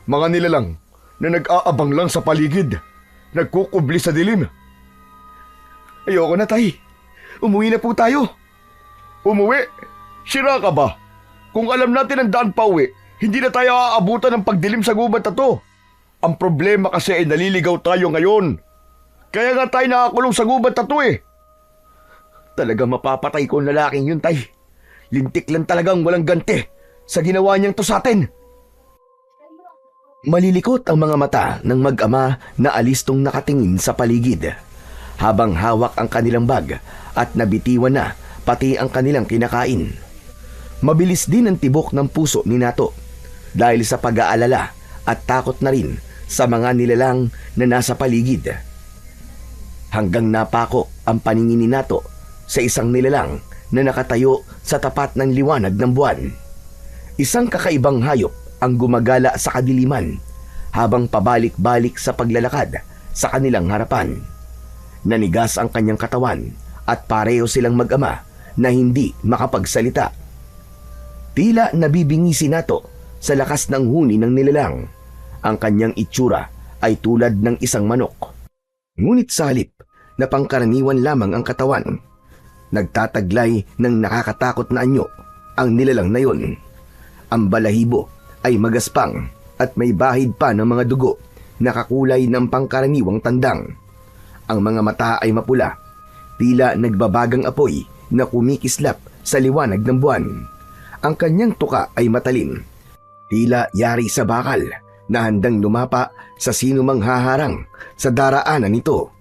Mga nilalang na nag-aabang lang sa paligid. Nagkukubli sa dilim. Ayoko na, Tay. Umuwi na po tayo. Umuwi? Sira ka ba? Kung alam natin ang daan pa uwi, hindi na tayo aabutan ng pagdilim sa gubat na to. Ang problema kasi ay naliligaw tayo ngayon. Kaya nga tayo nakakulong sa gubat na to eh. Talagang mapapatay ko ang lalaking yun, Tay. Lintik lang talagang walang ganti sa ginawa niyang to sa atin. Malilikot ang mga mata ng mag-ama na alistong nakatingin sa paligid habang hawak ang kanilang bag at nabitiwan na pati ang kanilang kinakain. Mabilis din ang tibok ng puso ni Nato dahil sa pag-aalala at takot na rin sa mga nilalang na nasa paligid. Hanggang napako ang paningin ni Nato sa isang nilalang na nakatayo sa tapat ng liwanag ng buwan. Isang kakaibang hayop ang gumagala sa kadiliman habang pabalik-balik sa paglalakad sa kanilang harapan. Nanigas ang kanyang katawan at pareho silang mag-ama na hindi makapagsalita. Tila nabibingi si Nato sa lakas ng huni ng nilalang. Ang kanyang itsura ay tulad ng isang manok. Ngunit sa halip na pangkaraniwan lamang ang katawan, nagtataglay ng nakakatakot na anyo ang nilalang na yon. Ang balahibo ay magaspang at may bahid pa ng mga dugo na kakulay ng pangkaraniwang tandang. Ang mga mata ay mapula, tila nagbabagang apoy na kumikislap sa liwanag ng buwan. Ang kanyang tuka ay matalim, tila yari sa bakal na handang lumapa sa sino mang haharang sa daraanan nito.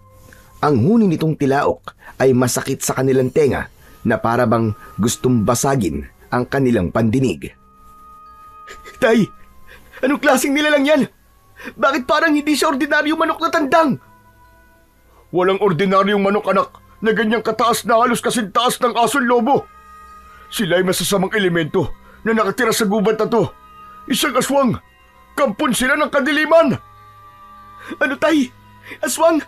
Ang huni nitong tilaok ay masakit sa kanilang tenga na para bang gustong basagin ang kanilang pandinig. Tay, anong klaseng nilalang yan? Bakit parang hindi siya ordinaryong manok na tandang? Walang ordinaryong manok, anak, na ganyang kataas na halos kasing taas ng ason lobo. Sila ay masasamang elemento na nakatira sa gubat na to. Isang aswang. Kampon sila ng kadiliman. Ano, Tay? Aswang?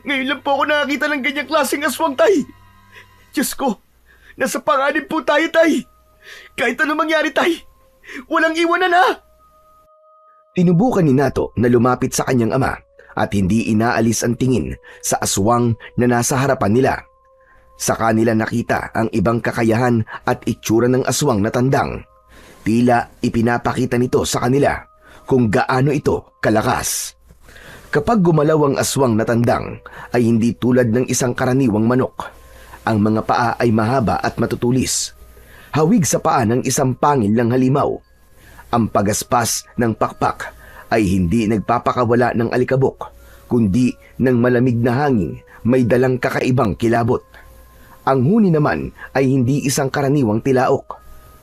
Ngayon lang po ako nakakita ng ganyang klaseng aswang, Tay. Diyos ko, nasa panganib po tayo, Tay. Kahit ano mangyari, Tay, walang iwanan, ha? Tinubukan ni Nato na lumapit sa kanyang ama at hindi inaalis ang tingin sa aswang na nasa harapan nila. Sa kanila nakita ang ibang kakayahan at itsura ng aswang na tandang. Tila ipinapakita nito sa kanila kung gaano ito kalakas. Kapag gumalaw ang aswang na tandang ay hindi tulad ng isang karaniwang manok. Ang mga paa ay mahaba at matutulis. Hawig sa paa ng isang pangil ng halimaw. Ang pagaspas ng pakpak ay hindi nagpapakawala ng alikabok, kundi ng malamig na hangin may dalang kakaibang kilabot. Ang huni naman ay hindi isang karaniwang tilaok,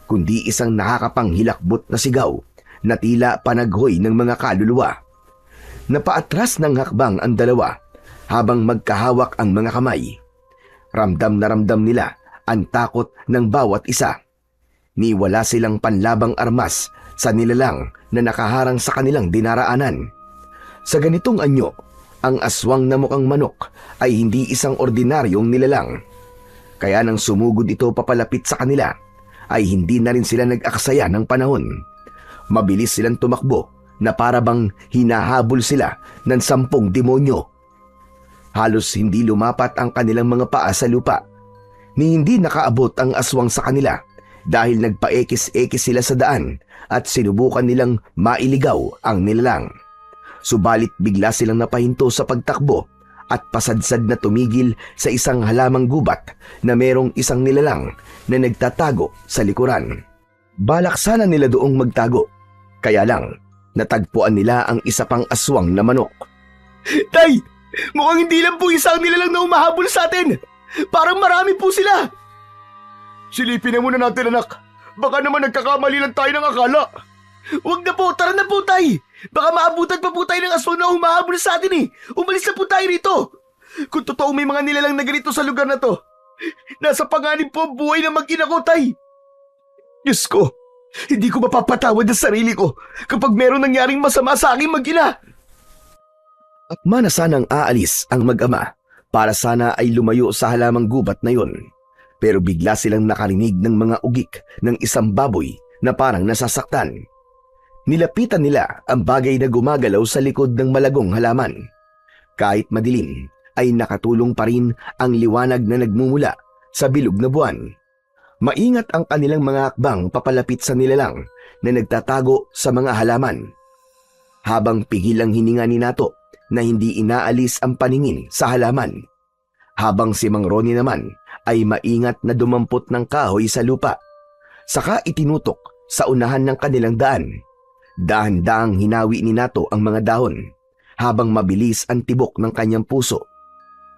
kundi isang nakakapanghilakbot na sigaw na tila panaghoy ng mga kaluluwa. Napaatras ng hakbang ang dalawa habang magkahawak ang mga kamay. Ramdam na ramdam nila ang takot ng bawat isa. Niwala silang panlabang armas sa nilalang na nakaharang sa kanilang dinaraanan. Sa ganitong anyo, ang aswang na mukhang manok ay hindi isang ordinaryong nilalang. Kaya nang sumugod ito papalapit sa kanila, ay hindi na rin sila nag-aksaya ng panahon. Mabilis silang tumakbo na para bang hinahabol sila ng 10 demonyo. Halos hindi lumapat ang kanilang mga paa sa lupa, ni hindi nakaabot ang aswang sa kanila dahil nagpaekis-ekis sila sa daan at sinubukan nilang mailigaw ang nilalang. Subalit bigla silang napahinto sa pagtakbo at pasadsad na tumigil sa isang halamang gubat na merong isang nilalang na nagtatago sa likuran. Balak sana nila doong magtago, kaya lang natagpuan nila ang isa pang aswang na manok. Tay, mukhang hindi lang po isang nilalang na umahabol sa atin. Parang marami po sila. Silipin na muna natin, anak. Baka naman nagkakamali lang tayo ng akala. Huwag na po, tara na po, Tay. Baka maabutan pa po tayo ng aswang na humahabol sa atin eh. Umalis na po tayo rito. Kung totoo may mga nilalang na ganito sa lugar na to, nasa panganib po ang buhay ng mag-ina ko, Tay. Diyos ko, hindi ko mapapatawad ang sarili ko kapag meron nangyaring masama sa aking mag-ina. Akma na sanang aalis ang mag-ama para sana ay lumayo sa halamang gubat na yon. Pero bigla silang nakarinig ng mga ugik ng isang baboy na parang nasasaktan. Nilapitan nila ang bagay na gumagalaw sa likod ng malagong halaman. Kahit madilim, ay nakatulong pa rin ang liwanag na nagmumula sa bilog na buwan. Maingat ang kanilang mga hakbang papalapit sa nilalang na nagtatago sa mga halaman. Habang pigil ang hininga ni Nato na hindi inaalis ang paningin sa halaman. Habang si Mang Ronnie naman ay maingat na dumampot ng kahoy sa lupa. Saka itinutok sa unahan ng kanilang daan. Dahan-dahang hinawi ni Nato ang mga dahon habang mabilis ang tibok ng kanyang puso.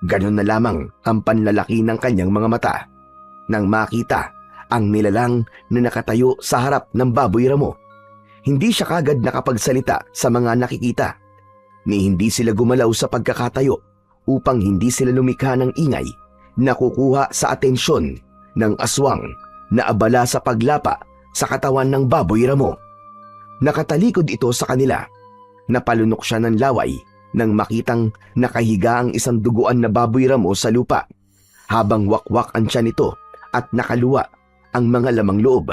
Ganon na lamang ang panlalaki ng kanyang mga mata nang makita ang nilalang na nakatayo sa harap ng baboy ramo. Hindi siya kagad nakapagsalita sa mga nakikita, ni hindi sila gumalaw sa pagkakatayo upang hindi sila lumikha ng ingay na kukuha sa atensyon ng aswang na abala sa paglapa sa katawan ng baboy ramo. Nakatalikod ito sa kanila. Napalunok siya ng laway nang makitang nakahiga ang isang duguan na baboy ramo sa lupa, habang wakwak ang tiyan nito at nakaluwa ang mga lamang loob.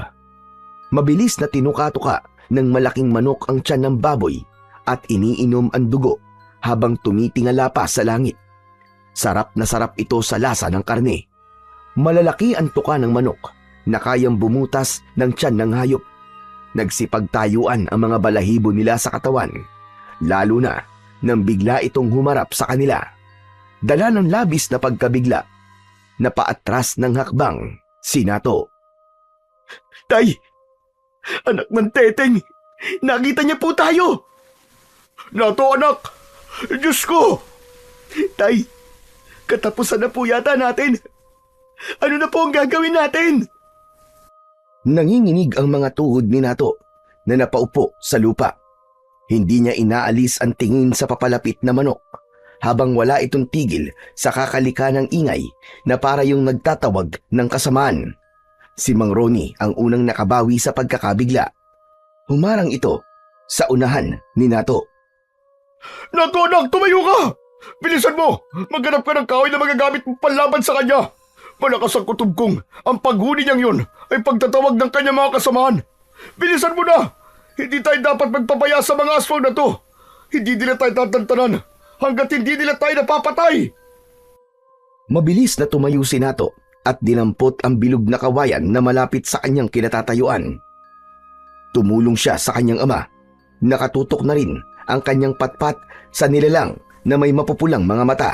Mabilis na tinuka-tuka ng malaking manok ang tiyan ng baboy at iniinom ang dugo habang tumitingala pa sa langit. Sarap na sarap ito sa lasa ng karne. Malalaki ang tuka ng manok na kayang bumutas ng tiyan ng hayop. Nagsipagtayuan ang mga balahibo nila sa katawan, lalo na nang bigla itong humarap sa kanila. Dala ng labis na pagkabigla, napaatras ng hakbang si Nato. Tay, anak ng Teteng, nakita niya po tayo. Nato, anak! Diyos ko! Tay, katapusan na po yata natin. Ano na po ang gagawin natin? Nanginginig ang mga tuhod ni Nato na napaupo sa lupa. Hindi niya inaalis ang tingin sa papalapit na manok habang wala itong tigil sa kakalika ng ingay na para yung nagtatawag ng kasamaan. Si Mang Ronnie ang unang nakabawi sa pagkakabigla. Humarang ito sa unahan ni Nato. Nato, anak, tumayo ka! Bilisan mo! Maghanap ka ng kahoy na magagamit mo panlaban sa kanya! Malakas ang kutob kong ang paghuni niyang yun ay pagtatawag ng kanyang mga kasamahan. Bilisan mo na! Hindi tayo dapat magpapaya sa mga aswang na to. Hindi nila tayo tatantanan hanggat hindi nila tayo napapatay. Mabilis na tumayo si Nato at dinampot ang bilog na kawayan na malapit sa kanyang kinatatayuan. Tumulong siya sa kanyang ama. Nakatutok na rin ang kanyang patpat sa nilalang na may mapupulang mga mata.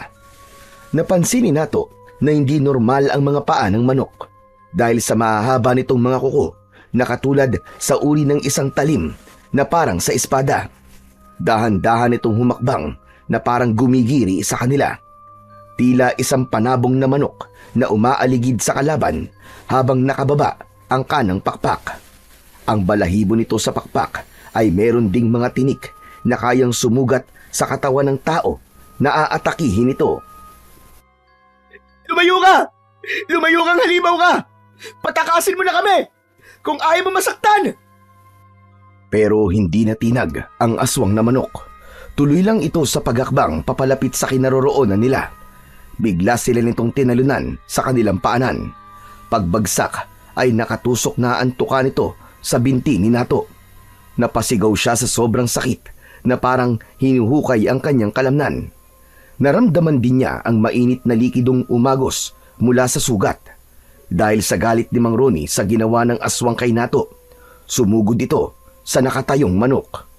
Napansin ni Nato na hindi normal ang mga paa ng manok dahil sa mahahaba nitong mga kuko na katulad sa uri ng isang talim na parang sa espada. Dahan-dahan itong humakbang na parang gumigiri sa kanila. Tila isang panabong na manok na umaaligid sa kalaban habang nakababa ang kanang pakpak. Ang balahibo nito sa pakpak ay meron ding mga tinik na kayang sumugat sa katawan ng tao na aatakihin ito. Lumayo ka! Lumayo kang halimaw ka! Patakasin mo na kami! Kung ayaw mo masaktan! Pero hindi natinag ang aswang na manok. Tuloy lang ito sa paghakbang papalapit sa kinaroroonan nila. Bigla sila nitong tinalunan sa kanilang paanan. Pagbagsak ay nakatusok na ang tuka nito sa binti ni Nato. Napasigaw siya sa sobrang sakit na parang hinuhukay ang kanyang kalamnan. Naramdaman din niya ang mainit na likidong umagos mula sa sugat. Dahil sa galit ni Mang Ronnie sa ginawa ng aswang kay Nato, sumugod ito sa nakatayong manok.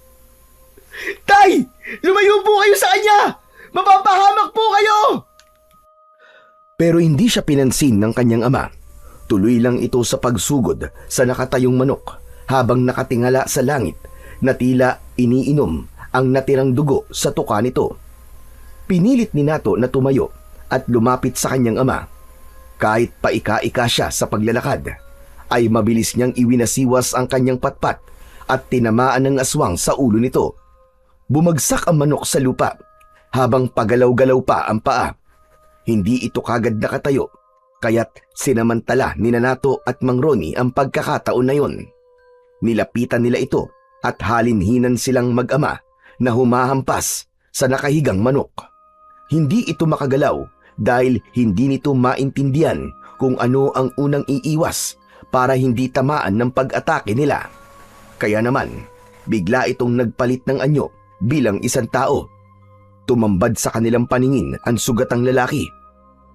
Tay! Lumayo po kayo sa kanya! Mapapahamak po kayo! Pero hindi siya pinansin ng kanyang ama. Tuloy lang ito sa pagsugod sa nakatayong manok habang nakatingala sa langit na tila iniinom ang natirang dugo sa tuka nito. Pinilit ni Nato na tumayo at lumapit sa kanyang ama. Kahit paika-ika siya sa paglalakad, ay mabilis niyang iwinasiwas ang kanyang patpat at tinamaan ng aswang sa ulo nito. Bumagsak ang manok sa lupa habang pagalaw-galaw pa ang paa. Hindi ito kagad nakatayo, kaya't sinamantala ni Nato at Mang Ronnie ang pagkakataon na yon. Nilapitan nila ito at halinhinan silang mag-ama na humahampas sa nakahigang manok. Hindi ito makagalaw dahil hindi nito maintindihan kung ano ang unang iiwas para hindi tamaan ng pag-atake nila. Kaya naman, bigla itong nagpalit ng anyo bilang isang tao. Tumambad sa kanilang paningin ang sugatang lalaki.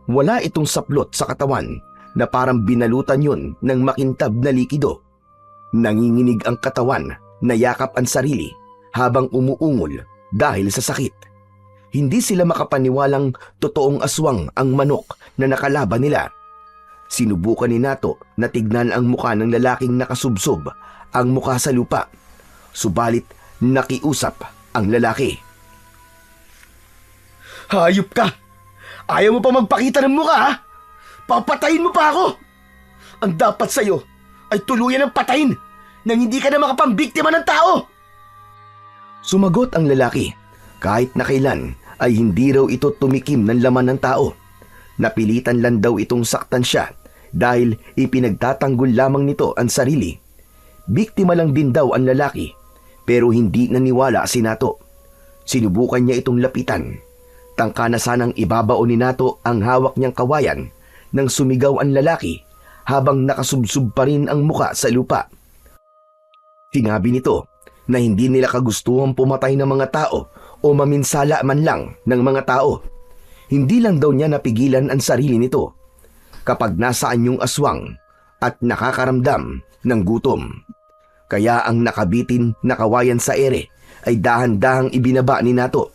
Wala itong saplot sa katawan na parang binalutan yun ng makintab na likido. Nanginginig ang katawan na yakap ang sarili habang umuungol dahil sa sakit. Hindi sila makapaniwalang totoong aswang ang manok na nakalaban nila. Sinubukan ni Nato na tignan ang muka ng lalaking nakasubsob ang muka sa lupa. Subalit nakiusap ang lalaki. Hayop ka! Ayaw mo pa magpakita ng mukha, ha? Papatayin mo pa ako! Ang dapat sa'yo ay tuluyan ng patayin nang hindi ka na makapambiktima ng tao! Sumagot ang lalaki. Kahit na kailan ay hindi raw ito tumikim ng laman ng tao. Napilitan lang daw itong saktan siya dahil ipinagtatanggol lamang nito ang sarili. Biktima lang din daw ang lalaki pero hindi naniwala si Nato. Sinubukan niya itong lapitan. Tangka na sanang ibabao ni Nato ang hawak niyang kawayan nang sumigaw ang lalaki habang nakasubsob pa rin ang muka sa lupa. Sinabi nito na hindi nila kagustuhan pumatay ng mga tao o maminsala man lang ng mga tao. Hindi lang daw niya napigilan ang sarili nito kapag nasaan yung aswang at nakakaramdam ng gutom. Kaya ang nakabitin na kawayan sa ere ay dahan-dahang ibinaba ni Nato.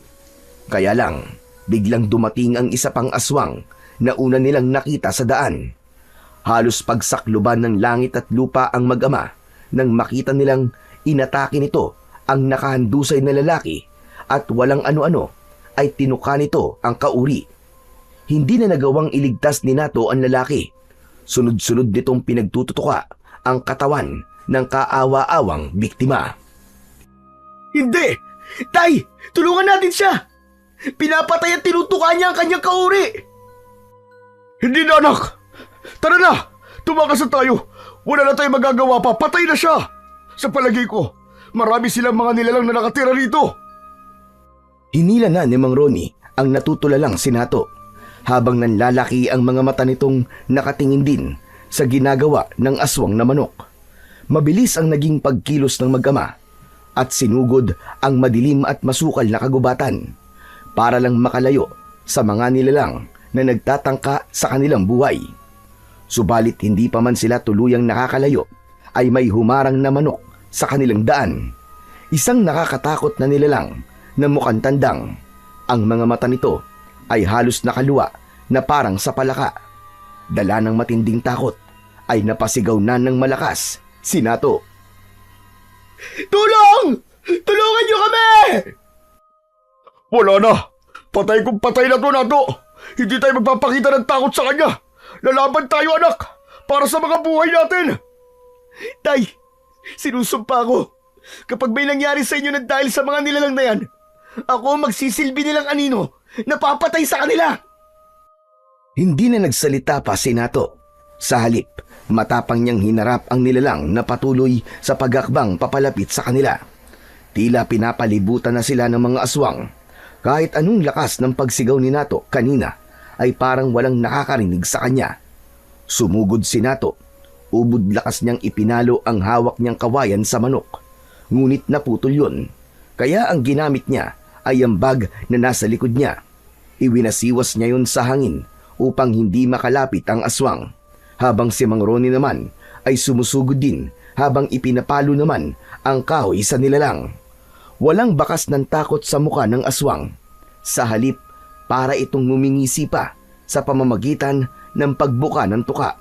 Kaya lang, biglang dumating ang isa pang aswang na una nilang nakita sa daan. Halos pagsakluban ng langit at lupa ang mag-ama nang makita nilang inatake nito ang nakahandusay na lalaki at walang ano-ano ay tinuka nito ang kauri. Hindi na nagawang iligtas ni Nato ang lalaki Sunod-sunod nitong pinagtututuka ang katawan ng kaawa-awang biktima. Hindi! Tay! Tulungan natin siya! Pinapatay at tinutuka niya ang kanyang kauri! Hindi na, anak! Tara na! Tumakas na tayo! Wala na tayong magagawa pa! Patay na siya! Sa palagay ko, marami silang mga nilalang na nakatira rito! Hinila na ni Mang Ronnie ang natutulalang sinato habang nanlalaki ang mga mata nitong nakatingin din sa ginagawa ng aswang na manok. Mabilis ang naging pagkilos ng mag-ama at sinugod ang madilim at masukal na kagubatan para lang makalayo sa mga nilalang na nagtatangka sa kanilang buhay. Subalit hindi pa man sila tuluyang nakakalayo ay may humarang na manok sa kanilang daan. Isang nakakatakot na nilalang na mukhang tandang. Ang mga mata nito ay halos nakaluwa na parang sa palaka. Dala ng matinding takot ay napasigaw na ng malakas si Nato. Tulong! Tulungan niyo kami! Wala na! Patay kung patay na to, Nato! Hindi tayo magpapakita ng takot sa kanya! Lalaban tayo, anak! Para sa mga buhay natin! Tay, sinusumpa ko. Kapag may nangyari sa inyo na dahil sa mga nilalang na yan, ako magsisilbi nilang anino na papatay sa kanila. Hindi na nagsalita pa si Nato. Sa halip, matapang niyang hinarap ang nilalang na patuloy sa pagakbang papalapit sa kanila. Tila pinapalibutan na sila ng mga aswang. Kahit anong lakas ng pagsigaw ni Nato kanina ay parang walang nakakarinig sa kanya. Sumugod si Nato. Ubod lakas niyang ipinalo ang hawak niyang kawayan sa manok. Ngunit naputol yun. Kaya ang ginamit niya ay ang bag na nasa likod niya. Iwinasiwas niya yun sa hangin upang hindi makalapit ang aswang. Habang si Mang Ronnie naman ay sumusugod din habang ipinapalo naman ang kahoy sa nilalang. Walang bakas ng takot sa muka ng aswang. Sa halip, para itong ngumingisi pa sa pamamagitan ng pagbuka ng tuka.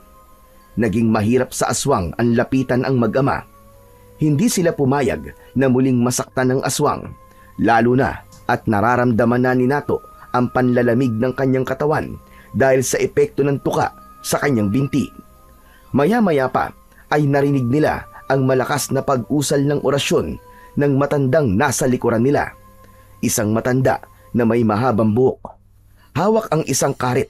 Naging mahirap sa aswang ang lapitan ang mag-ama. Hindi sila pumayag na muling masaktan ng aswang, lalo na at nararamdaman na ni Nato ang panlalamig ng kanyang katawan dahil sa epekto ng tuka sa kanyang binti. Maya-maya pa ay narinig nila ang malakas na pag-usal ng orasyon ng matandang nasa likuran nila. Isang matanda na may mahabang buhok. Hawak ang isang karet.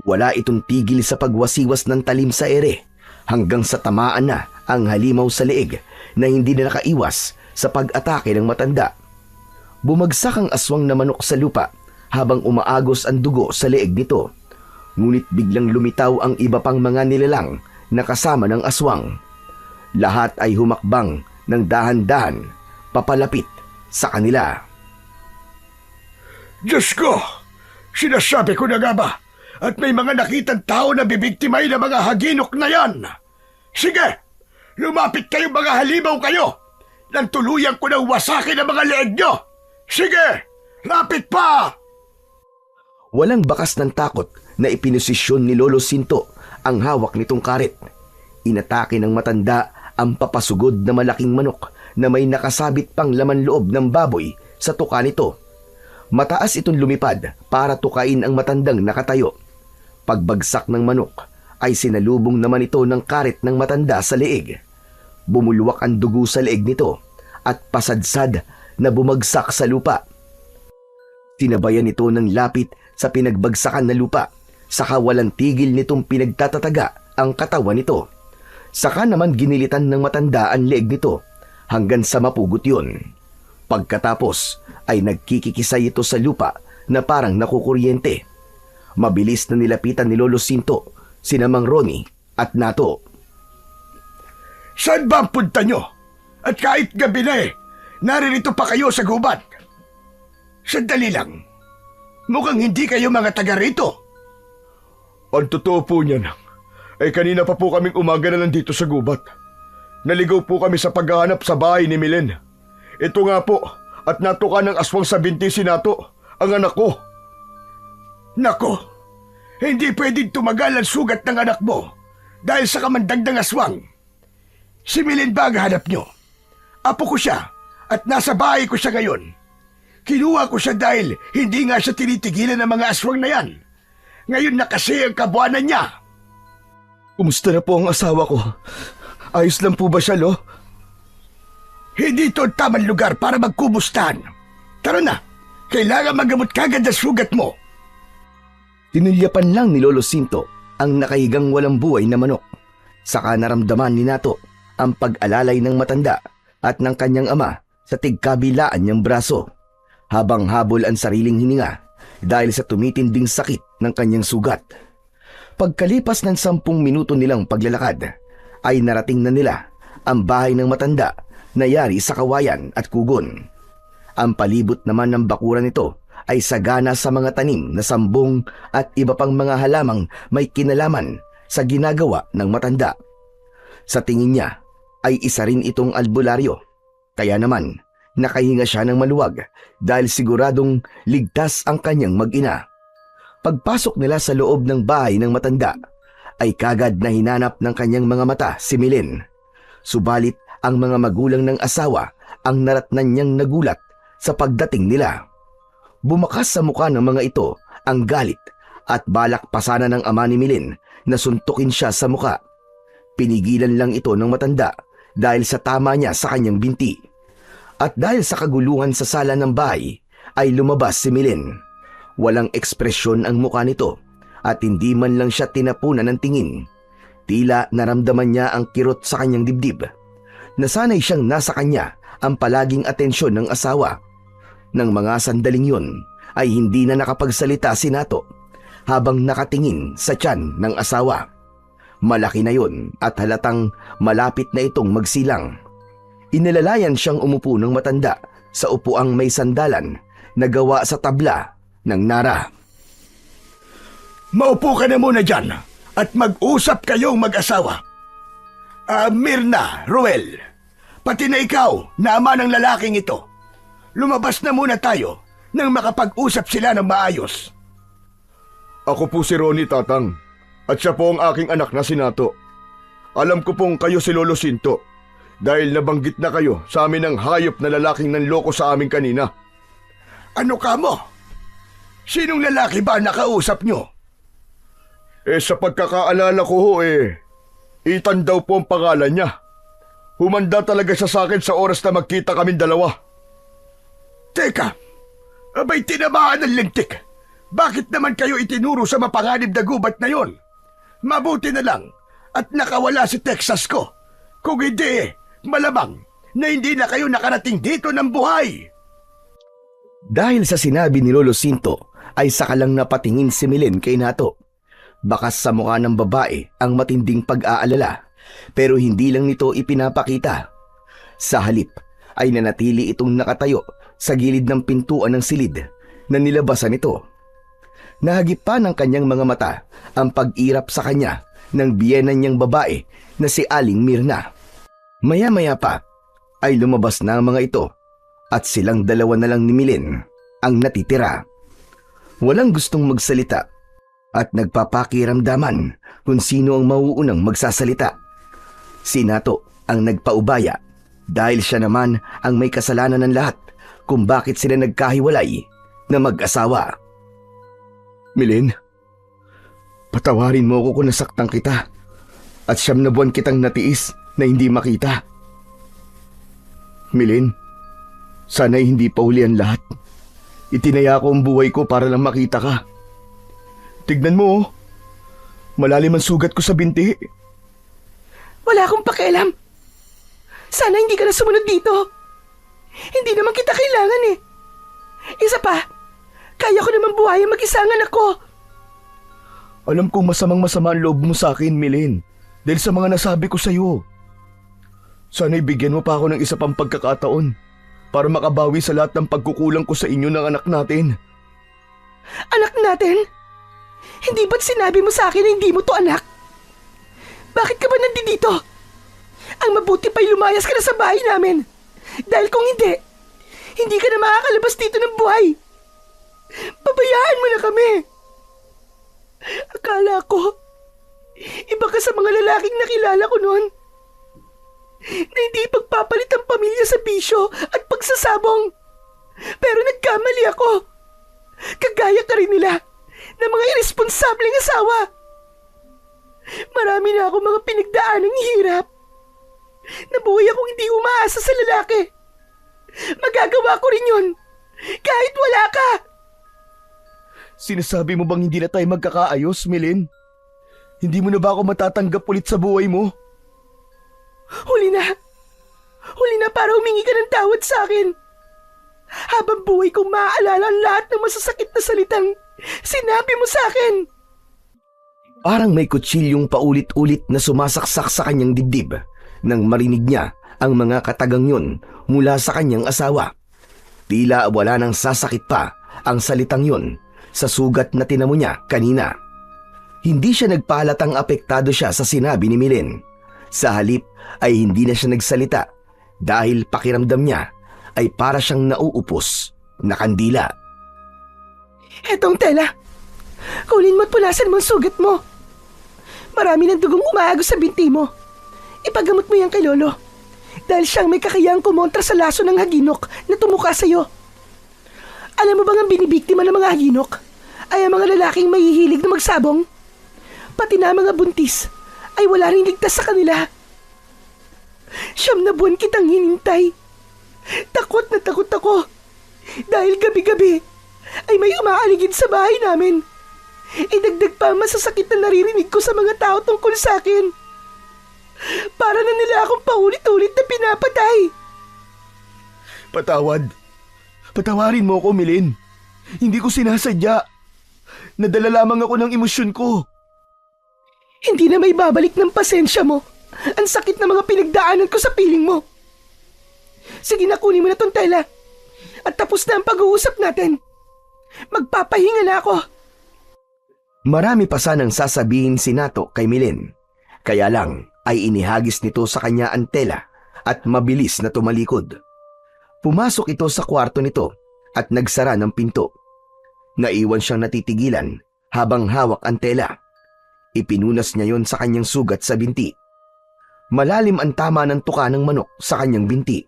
Wala itong tigil sa pagwasiwas ng talim sa ere hanggang sa tamaan na ang halimaw sa leeg na hindi na nakaiwas sa pag-atake ng matanda. Bumagsak ang aswang na manok sa lupa habang umaagos ang dugo sa leeg nito. Ngunit biglang lumitaw ang iba pang mga nilalang na kasama ng aswang. Lahat ay humakbang ng dahan-dahan papalapit sa kanila. Diyos ko! Sinasabi ko na nga ba? At may mga nakitang tao na bibiktimay ng mga haginok na yan. Sige! Lumapit kayo mga halimaw kayo! Nang tuluyan ko ng wasakin ang mga leeg nyo! Sige! Lapit pa! Walang bakas ng takot na ipinosisyon ni Lolo Sinto ang hawak nitong karet. Inatake ng matanda ang papasugod na malaking manok na may nakasabit pang laman loob ng baboy sa tuka nito. Mataas itong lumipad para tukain ang matandang nakatayo. Pagbagsak ng manok ay sinalubong naman ito ng karet ng matanda sa leeg. Bumulwak ang dugo sa leeg nito at pasadsad na bumagsak sa lupa. Tinabayan ito ng lapit sa pinagbagsakan na lupa, saka walang tigil nitong pinagtatataga ang katawan nito. Saka naman ginilitan ng matanda ang leeg nito hanggang sa mapugot yun. Pagkatapos ay nagkikikisay ito sa lupa na parang nakukuryente. Mabilis na nilapitan ni Lolo Sinto, sina Mang Ronnie at Nato. Saan ba ang punta nyo? At kahit gabi na naririto pa kayo sa gubat. Sandali lang. Mukhang hindi kayo mga taga rito. Ang totoo po niyan, ay kanina pa po kaming umaga na nandito sa gubat. Naligaw po kami sa paghahanap sa bahay ni Milen. Ito nga po, at natuka ng aswang sa binti si Nato, ang anak ko. Nako, hindi pwedeng tumagal ang sugat ng anak mo dahil sa kamandagdang aswang. Si Milen ba ang hanap nyo? Apo ko siya at nasa bahay ko siya ngayon. Kinuha ko siya dahil hindi nga siya tinitigilan ng mga aswang na yan. Ngayon na kasi ang kabuanan niya. Kumusta na po ang asawa ko? Ayos lang po ba siya, Lo? Hindi ito ang tamang lugar para magkumustahan. Tara na, kailangan magamot kagad ang sugat mo. Tinulyapan lang ni Lolo Sinto ang nakahigang walang buhay na manok. Saka naramdaman ni Nato ang pag-alalay ng matanda at ng kanyang ama sa tigkabilaan niyang braso, habang habol ang sariling hininga dahil sa tumitinding sakit ng kanyang sugat. Pagkalipas ng 10 minuto nilang paglalakad, ay narating na nila ang bahay ng matanda na yari sa kawayan at kugon. Ang palibot naman ng bakuran nito ay sagana sa mga tanim na sambong at iba pang mga halamang may kinalaman sa ginagawa ng matanda. Sa tingin niya ay isa rin itong albularyo, kaya naman nakahinga siya ng maluwag dahil siguradong ligtas ang kanyang mag-ina. Pagpasok nila sa loob ng bahay ng matanda, ay kagad na hinanap ng kanyang mga mata si Milen. Subalit ang mga magulang ng asawa ang naratnan niyang nagulat sa pagdating nila. Bumakas sa mukha ng mga ito ang galit at balak pasana ng ama ni Milen na suntukin siya sa mukha. Pinigilan lang ito ng matanda dahil sa tama niya sa kanyang binti. At dahil sa kaguluhan sa sala ng bahay, ay lumabas si Milen. Walang ekspresyon ang mukha nito at hindi man lang siya tinapunan ng tingin. Tila naramdaman niya ang kirot sa kanyang dibdib. Nasanay siyang nasa kanya ang palaging atensyon ng asawa. Nang mga sandaling yun ay hindi na nakapagsalita si Nato habang nakatingin sa tiyan ng asawa. Malaki na yun at halatang malapit na itong magsilang. Inilalayan siyang umupo ng matanda sa upuang may sandalan na gawa sa tabla ng Nara. Maupo ka na muna dyan at mag-usap kayong mag-asawa. Mirna, Ruel, pati na ikaw na ama ng lalaking ito. Lumabas na muna tayo nang makapag-usap sila ng maayos. Ako po si Ronnie, Tatang, at siya po ang aking anak na si Nato. Alam ko pong kayo si Lolo Sinto dahil nabanggit na kayo sa amin ng hayop na lalaking nanloko sa amin kanina. Ano ka mo? Sinong lalaki ba nakausap nyo? Sa pagkakaalala ko ho Ethan daw po ang pangalan niya. Humanda talaga siya sa akin sa oras na magkita kaming dalawa. Teka, abay tinamaan ng lintik. Bakit naman kayo itinuro sa mapanganib na gubat na yon? Mabuti na lang at nakawala si Texas ko. Kung hindi, malamang na hindi na kayo nakarating dito ng buhay. Dahil sa sinabi ni Lolo Sinto, ay saka lang napatingin si Milen kay Nato. Bakas sa mukha ng babae ang matinding pag-aalala, pero hindi lang nito ipinapakita. Sa halip ay nanatili itong nakatayo sa gilid ng pintuan ng silid na nilabasan nito. Nahagip pa ng kanyang mga mata ang pag-irap sa kanya ng biyenan niyang babae na si Aling Mirna. Maya-maya pa ay lumabas na ang mga ito at silang dalawa na lang ni Milen ang natitira. Walang gustong magsalita at nagpapakiramdaman kung sino ang mauunang magsasalita. Si Nato ang nagpaubaya dahil siya naman ang may kasalanan ng lahat kung bakit sila nagkahiwalay na mag-asawa. Milen, patawarin mo ako kung nasaktan kita at 9 na buwan kitang natiis na hindi makita. Milen, sana'y hindi pa uli ang lahat. Itinaya ko ang buhay ko para lang makita ka. Tignan mo, malalim ang sugat ko sa binti. Wala akong pakialam. Sana hindi ka na sumunod dito. Hindi naman kita kailangan eh. Isa pa, kaya ko naman buhayin mag-isa ang anak ko. Alam kong masama ang loob mo sa akin, Milen, dahil sa mga nasabi ko sa'yo. Sana'y bigyan mo pa ako ng isa pang pagkakataon para makabawi sa lahat ng pagkukulang ko sa inyo ng anak natin. Anak natin? Hindi ba't sinabi mo sa akin na hindi mo to anak? Bakit ka ba nandito? Ang mabuti pa'y lumayas ka na sa bahay namin. Dahil kung hindi, hindi ka na makakalabas dito ng buhay. Pabayaan mo na kami. Akala ko, iba ka sa mga lalaking nakilala ko noon. Na hindi pagpapalit ang pamilya sa bisyo at pagsasabong. Pero nagkamali ako. Kagaya ka rin nila ng mga irresponsableng asawa. Marami na ako mga pinagdaan ng hirap. Nabuhay akong hindi umaasa sa lalaki. Magagawa ko rin yun, kahit wala ka. Sinasabi mo bang hindi na tayo magkakaayos, Milin? Hindi mo na ba ako matatanggap ulit sa buhay mo? Huli na. Huli na para humingi ka ng tawad sa akin. Habang buhay kong maaalala ang lahat ng masasakit na salitang sinabi mo sa akin. Parang may kutsilyong paulit-ulit na sumasaksak sa kanyang dibdib nang marinig niya ang mga katagang yun mula sa kanyang asawa. Tila wala nang sasakit pa ang salitang yun sa sugat na tinamo niya kanina. Hindi siya nagpahalatang apektado siya sa sinabi ni Milen. Sa halip ay hindi na siya nagsalita dahil pakiramdam niya ay para siyang nauupos na kandila. Etong tela. Kunin mo at punasan mo ang sugat mo. Marami ng dugong umaagos sa binti mo. Ipagamot mo yan kay Lolo. Dahil siyang may kakayahang kumontra sa laso ng haginok na tumuka sa'yo. Alam mo bang ang binibiktima ng mga haginok ay ang mga lalaking mahihilig na magsabong? Pati na mga buntis ay wala rin ligtas sa kanila. 9 na buwan kitang hinintay. Takot na takot ako. Dahil gabi-gabi ay may umaaligid sa bahay namin. Idagdag pa ang masasakit na naririnig ko sa mga tao tungkol sa akin. Para na nila akong paulit-ulit na pinapatay. Patawad. Patawarin mo ako, Milin. Hindi ko sinasadya. Nadala lamang ako ng emosyon ko. Hindi na may babalik ng pasensya mo. Ang sakit na mga pinagdaanan ko sa piling mo. Sige na, kunin mo na tong tela. At tapos na ang pag-uusap natin. Magpapahinga na ako. Marami pa sanang sasabihin si Nato kay Milen. Kaya lang ay inihagis nito sa kanya ang tela at mabilis na tumalikod. Pumasok ito sa kwarto nito at nagsara ng pinto. Naiwan siyang natitigilan habang hawak ang tela. Ipinunas niya yon sa kanyang sugat sa binti. Malalim ang tama ng tuka ng manok sa kanyang binti.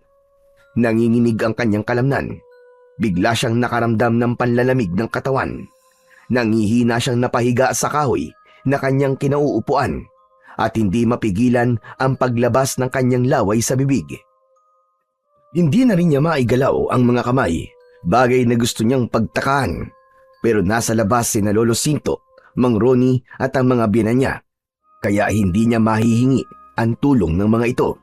Nanginginig ang kanyang kalamnan. Bigla siyang nakaramdam ng panlalamig ng katawan. Nangihina siyang napahiga sa kahoy na kanyang kinauupuan at hindi mapigilan ang paglabas ng kanyang laway sa bibig. Hindi na rin niya maigalaw ang mga kamay, bagay na gusto niyang pagtakaan. Pero nasa labas sina Lolo Sinto, Mang Ronnie at ang mga biyenan niya, kaya hindi niya mahihingi ang tulong ng mga ito.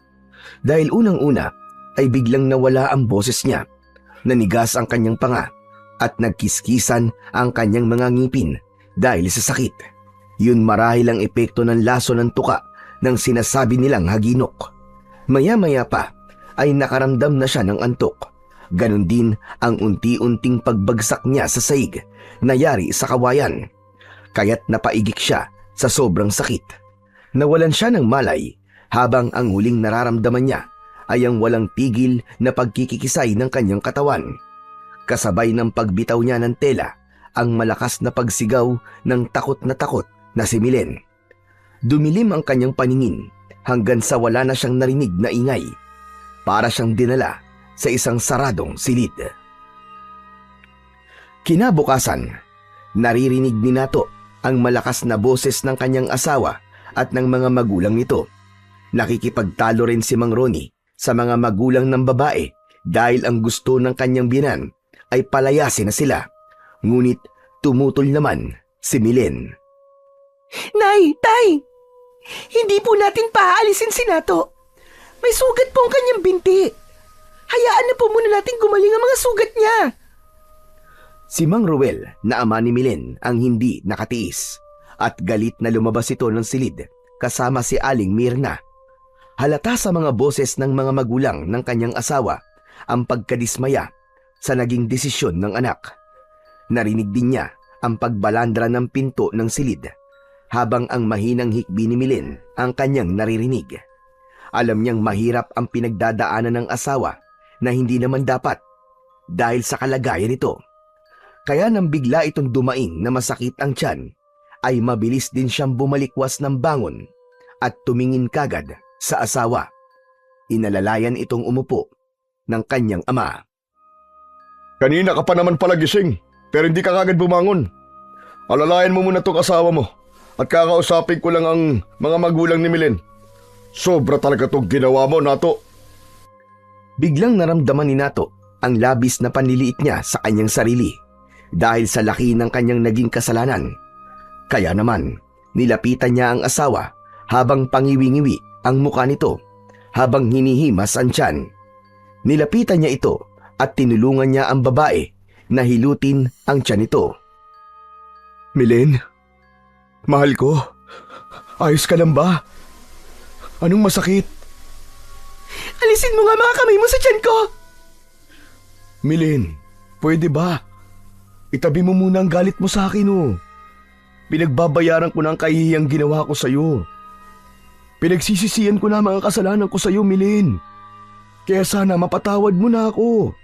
Dahil unang-una ay biglang nawala ang boses niya, nanigas ang kanyang panga at nagkiskisan ang kanyang mga ngipin dahil sa sakit. Yun marahil ang epekto ng laso ng tuka ng sinasabi nilang haginok. Maya-maya pa ay nakaramdam na siya ng antok. Ganon din ang unti-unting pagbagsak niya sa saig na yari sa kawayan. Kaya't napaigik siya sa sobrang sakit. Nawalan siya ng malay habang ang huling nararamdaman niya ay ang walang tigil na pagkikikisay ng kanyang katawan. Kasabay ng pagbitaw niya ng tela, ang malakas na pagsigaw ng takot na si Milen. Dumilim ang kanyang paningin hanggang sa wala na siyang narinig na ingay. Para siyang dinala sa isang saradong silid. Kinabukasan, naririnig ni Nato ang malakas na boses ng kanyang asawa at ng mga magulang nito. Nakikipagtalo rin si Mang Ronnie sa mga magulang ng babae dahil ang gusto ng kanyang biyenan ay palayasin na sila. Ngunit tumutol naman si Milen. Nay, Tay! Hindi po natin paaalisin si Nato. May sugat po ang kanyang binti. Hayaan na po muna natin gumaling ang mga sugat niya. Si Mang Ruel na ama ni Milen ang hindi nakatiis at galit na lumabas ito ng silid kasama si Aling Mirna. Halata sa mga boses ng mga magulang ng kanyang asawa ang pagkadismaya sa naging desisyon ng anak. Narinig din niya ang pagbalandra ng pinto ng silid habang ang mahinang hikbi ni Milen ang kanyang naririnig. Alam niyang mahirap ang pinagdadaanan ng asawa na hindi naman dapat dahil sa kalagayan nito. Kaya nang bigla itong dumaing na masakit ang tiyan, ay mabilis din siyang bumalikwas ng bangon at tumingin kagad sa asawa. Inalalayan itong umupo ng kanyang ama. Kanina ka pa naman pala gising, pero hindi ka kagad bumangon. Alalayan mo muna tong asawa mo at kakausapin ko lang ang mga magulang ni Milen. Sobra talaga tong ginawa mo, Nato. Biglang naramdaman ni Nato ang labis na panliliit niya sa kanyang sarili dahil sa laki ng kanyang naging kasalanan. Kaya naman, nilapitan niya ang asawa habang pangiwi-ngiwi ang muka nito habang hinihimas ang tiyan. Nilapitan niya ito at tinulungan niya ang babae na hilutin ang tiyan nito. Milen, mahal ko. Ayos ka lang ba? Anong masakit? Alisin mo nga mga kamay mo sa tiyan ko! Milen, pwede ba? Itabi mo muna ang galit mo sa akin, oh. Pinagbabayaran ko na ang kahihiyang ginawa ko sa'yo. Pinagsisisihan ko na ang mga kasalanan ko sa'yo, Milen. Kaya sana mapatawad mo na ako.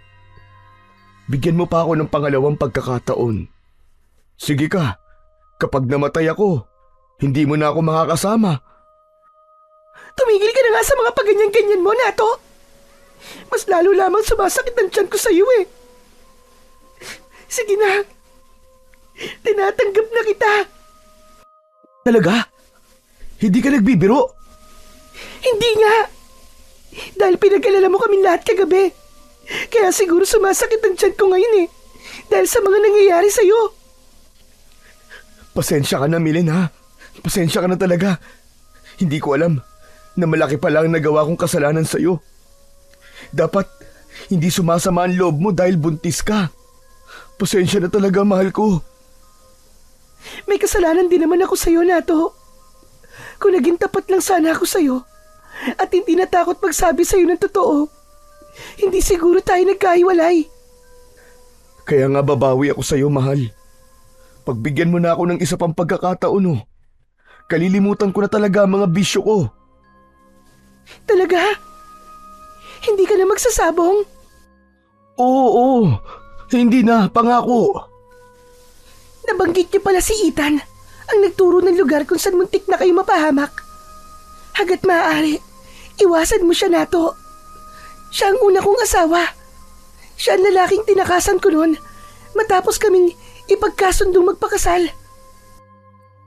Bigyan mo pa ako ng pangalawang pagkakataon. Sige ka, kapag namatay ako, hindi mo na ako makakasama. Tumigil ka na nga sa mga paganyan-ganyan mo, Nato! Mas lalo lamang sumasakit ang tiyan ko sa iyo eh. Sige na. Tinatanggap na kita. Talaga? Hindi ka nagbibiro? Hindi nga. Dahil pinag-alala mo kami lahat kagabi. Kaya siguro sumasakit ang tiyan ko ngayon eh. Dahil sa mga nangyayari sa'yo. Pasensya ka na, Milen, ha? Pasensya ka na talaga. Hindi ko alam na malaki pala ang nagawa kong kasalanan sa'yo. Dapat hindi sumasama ang loob mo dahil buntis ka. Pasensya na talaga, mahal ko. May kasalanan din naman ako sa'yo, Nato. Kung naging tapat lang sana ako sa'yo at hindi natakot magsabi sa'yo ng totoo, hindi siguro tayo nagkahiwalay. Kaya nga babawi ako sa'yo, mahal. Pagbigyan mo na ako ng isa pang pagkakataon, oh. Kalilimutan ko na talaga ang mga bisyo ko. Talaga? Hindi ka na magsasabong? Oo, hindi na, pangako. Nabanggit niyo pala si Ethan, ang nagturo ng lugar kung saan muntik na kayo mapahamak. Hanggat maaari, iwasan mo siya, Nato. Siya ang una kong asawa. Siya ang lalaking tinakasan ko noon matapos kaming ipagkasundong magpakasal.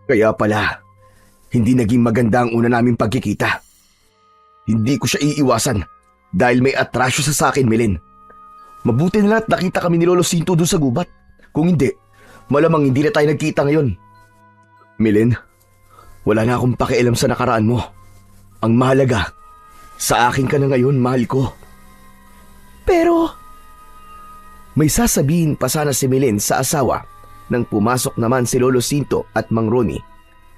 Kaya pala, hindi naging maganda ang una naming pagkikita. Hindi ko siya iiwasan dahil may atrasyo sa akin, Milen. Mabuti na lang at nakita kami ni Lolo Sinto doon sa gubat. Kung hindi, malamang hindi na tayo nagkita ngayon. Milen, wala na akong pakialam sa nakaraan mo. Ang mahalaga, sa akin ka na ngayon, mahal ko. Pero, may sasabihin pa sana si Milen sa asawa nang pumasok naman si Lolo Sinto at Mang Ronnie.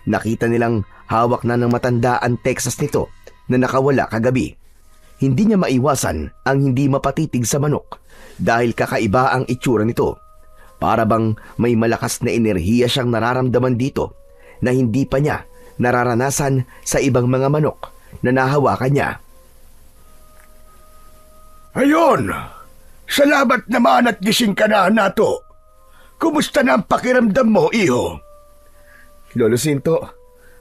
Nakita nilang hawak na ng matanda ang Texas nito na nakawala kagabi. Hindi niya maiwasan ang hindi mapatitig sa manok dahil kakaiba ang itsura nito. Para bang may malakas na enerhiya siyang nararamdaman dito na hindi pa niya nararanasan sa ibang mga manok na nahawakan niya. Ayun! Salamat naman at gising ka na, Nato. Kumusta na ang pakiramdam mo, iho? Lolo Sinto,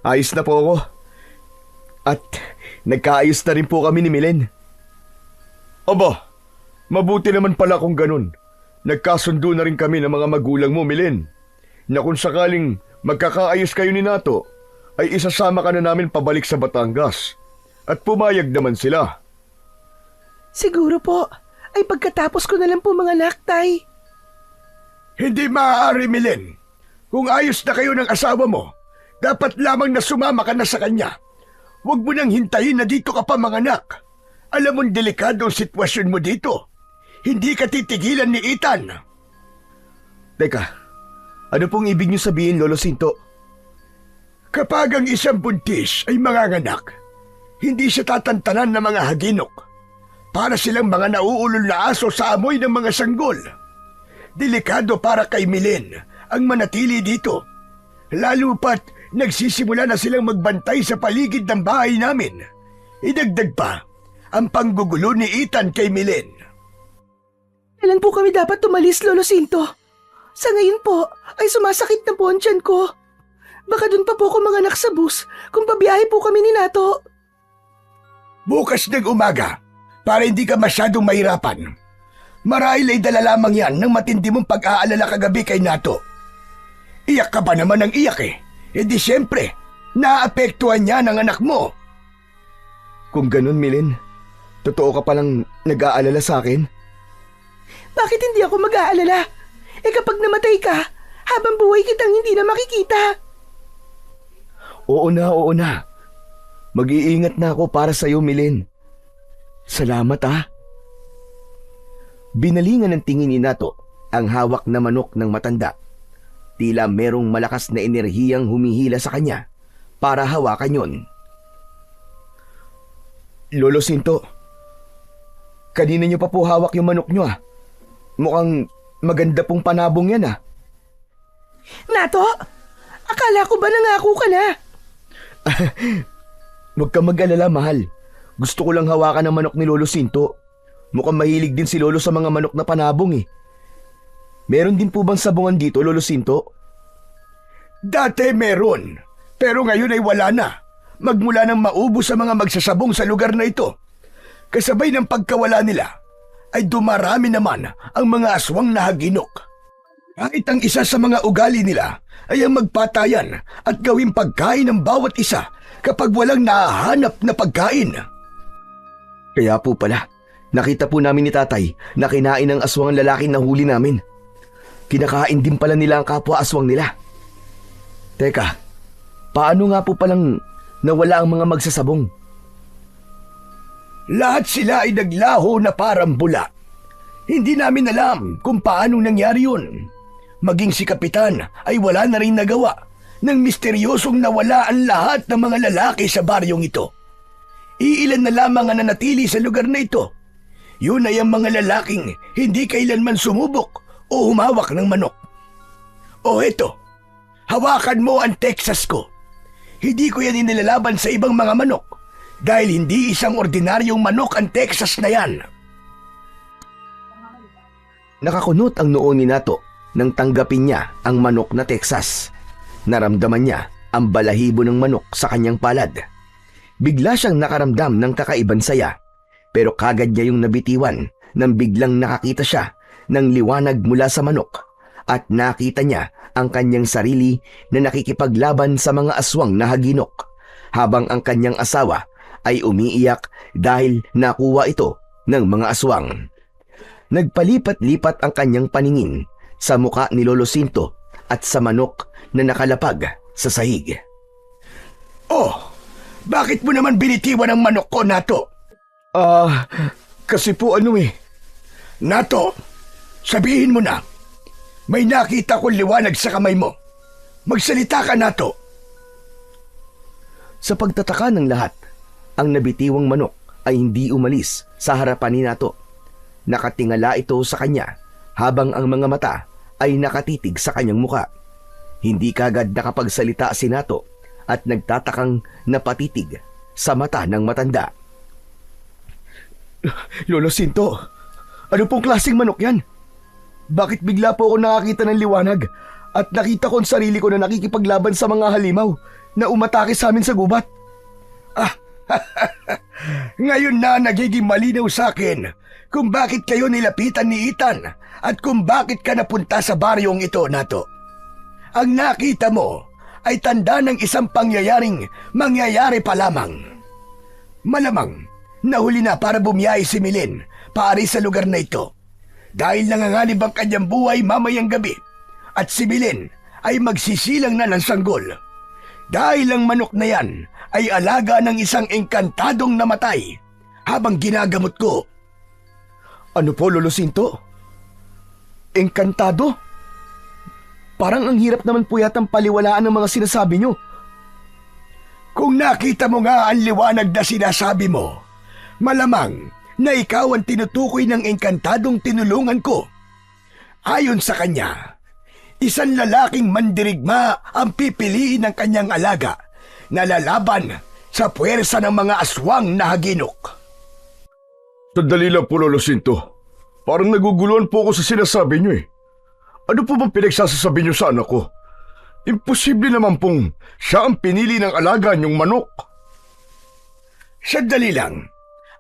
ayos na po ako. At nagkaayos na rin po kami ni Milen. Aba, mabuti naman pala kung ganun. Nagkasundo na rin kami ng mga magulang mo, Milen, na kung sakaling magkakaayos kayo ni Nato, ay isasama ka na namin pabalik sa Batangas. At pumayag naman sila. siguro po, ay pagkatapos ko na lang po mga anak, Tay. Hindi maaari, Milen. Kung ayos na kayo ng asawa mo, dapat lamang na sumama ka na sa kanya. Huwag mo nang hintayin na dito ka pa, manganak. Alam mong delikado ang sitwasyon mo dito. Hindi ka titigilan ni Ethan. Teka, ano pong ibig niyo sabihin, Lolo Sinto? Kapag ang isang buntis ay manganganak, hindi siya tatantanan ng mga haginok. Para silang mga nauulol na aso sa amoy ng mga sanggol. Delikado para kay Milen ang manatili dito. Lalo pat nagsisimula na silang magbantay sa paligid ng bahay namin. Idagdag pa ang panggugulo ni Ethan kay Milen. Kailan po kami dapat tumalis, Lolo Sinto? Sa ngayon po, ay sumasakit na po ang tiyan ko. Baka dun pa po ako manganak sa bus kung pabiyahe po kami ni Nato. Bukas ng umaga, para hindi ka masyadong mahirapan. Marahil ay dala lamang yan ng matindi mong pag-aalala kagabi kay Nato. Iyak ka ba naman ng iyak eh? E di siyempre, naapektuhan niya ng anak mo. Kung ganun, Milin, totoo ka palang nag-aalala sa akin? Bakit hindi ako mag-aalala? Eh kapag namatay ka, habang buhay kitang hindi na makikita. Oo na. Mag-iingat na ako para sa'yo, Milin. Salamat ah. Binalingan ng tingin ni Nato ang hawak na manok ng matanda. Tila merong malakas na enerhiyang humihila sa kanya para hawakan yon. Lolo Sinto, kanina niyo pa po hawak yung manok niyo ah. Mukhang maganda pong panabong yan ah. Nato, akala ko ba nangako ka na? Huwag ka mag-alala, mahal. Gusto ko lang hawakan ang manok ni Lolo Sinto. Mukhang mahilig din si Lolo sa mga manok na panabong eh. Meron din po bang sabungan dito, Lolo Sinto? Dati meron, pero ngayon ay wala na. Magmula nang maubos sa mga magsasabong sa lugar na ito. Kasabay ng pagkawala nila, ay dumarami naman ang mga aswang na haginok. Kahit ang isa sa mga ugali nila ay ang magpatayan at gawing pagkain ng bawat isa kapag walang nahahanap na pagkain. Kaya po pala, nakita po namin ni tatay na kinain ng aswang ang lalaking nahuli namin. Kinakain din pala nila ang kapwa aswang nila. Teka, paano nga po palang nawala ang mga magsasabong? Lahat sila ay naglaho na parang bula. Hindi namin alam kung paano nangyari yun. Maging si Kapitan ay wala na rin nagawa nang misteryosong nawala ang lahat ng mga lalaki sa baryong ito. Iilan na lamang ang nanatili sa lugar na ito. Yun ay ang mga lalaking hindi kailanman sumubok o humawak ng manok. O eto, hawakan mo ang Texas ko. Hindi ko yan inilalaban sa ibang mga manok dahil hindi isang ordinaryong manok ang Texas na yan. Nakakunot ang noo ni Nato nang tanggapin niya ang manok na Texas. Naramdaman niya ang balahibo ng manok sa kanyang palad. Bigla siyang nakaramdam ng kakaibang saya, pero kagad niya yung nabitiwan nang biglang nakakita siya ng liwanag mula sa manok at nakita niya ang kanyang sarili na nakikipaglaban sa mga aswang na haginok habang ang kanyang asawa ay umiiyak dahil nakuha ito ng mga aswang. Nagpalipat-lipat ang kanyang paningin sa muka ni Lolo Sinto at sa manok na nakalapag sa sahig. Oh, bakit mo naman binitiwan ang manok ko, Nato? Kasi po Nato, sabihin mo na. May nakita kong liwanag sa kamay mo. Magsalita ka, Nato. Sa pagtataka ng lahat, ang nabitiwang manok ay hindi umalis sa harapan ni Nato. Nakatingala ito sa kanya habang ang mga mata ay nakatitig sa kanyang muka. Hindi kagad nakapagsalita si Nato at nagtatakang napatitig sa mata ng matanda. Lolo Sinto, ano pong klaseng manok yan? Bakit bigla po ako nakakita ng liwanag at nakita ko ang sarili ko na nakikipaglaban sa mga halimaw na umatake sa amin sa gubat? Ngayon na nagiging malinaw sa akin kung bakit kayo nilapitan ni Ethan at kung bakit ka napunta sa baryong ito, Nato. Ang nakita mo ay tanda ng isang pangyayaring mangyayari pa lamang. Malamang, nahuli na para bumiyahe si Milin paaris sa lugar na ito dahil nanganganib ang kanyang buhay mamayang gabi at si Milin ay magsisilang na ng sanggol. Dahil ang manok na yan ay alaga ng isang engkantadong namatay habang ginagamot ko. Ano po, Lolo Sinto? Engkantado? Parang ang hirap naman po yatang paliwalaan ng mga sinasabi nyo. Kung nakita mo nga ang liwanag na sinasabi mo, malamang na ikaw ang tinutukoy ng engkantadong tinulungan ko. Ayon sa kanya, isang lalaking mandirigma ang pipiliin ng kanyang alaga na lalaban sa puwersa ng mga aswang na haginok. Sandali lang po, Lolo Sinto. Parang naguguluhan po ako sa sinasabi nyo eh. Ano po bang pinagsasasabi nyo sa anak ko? Imposible naman pong siya ang pinili ng alaga niyong manok. Sandali lang,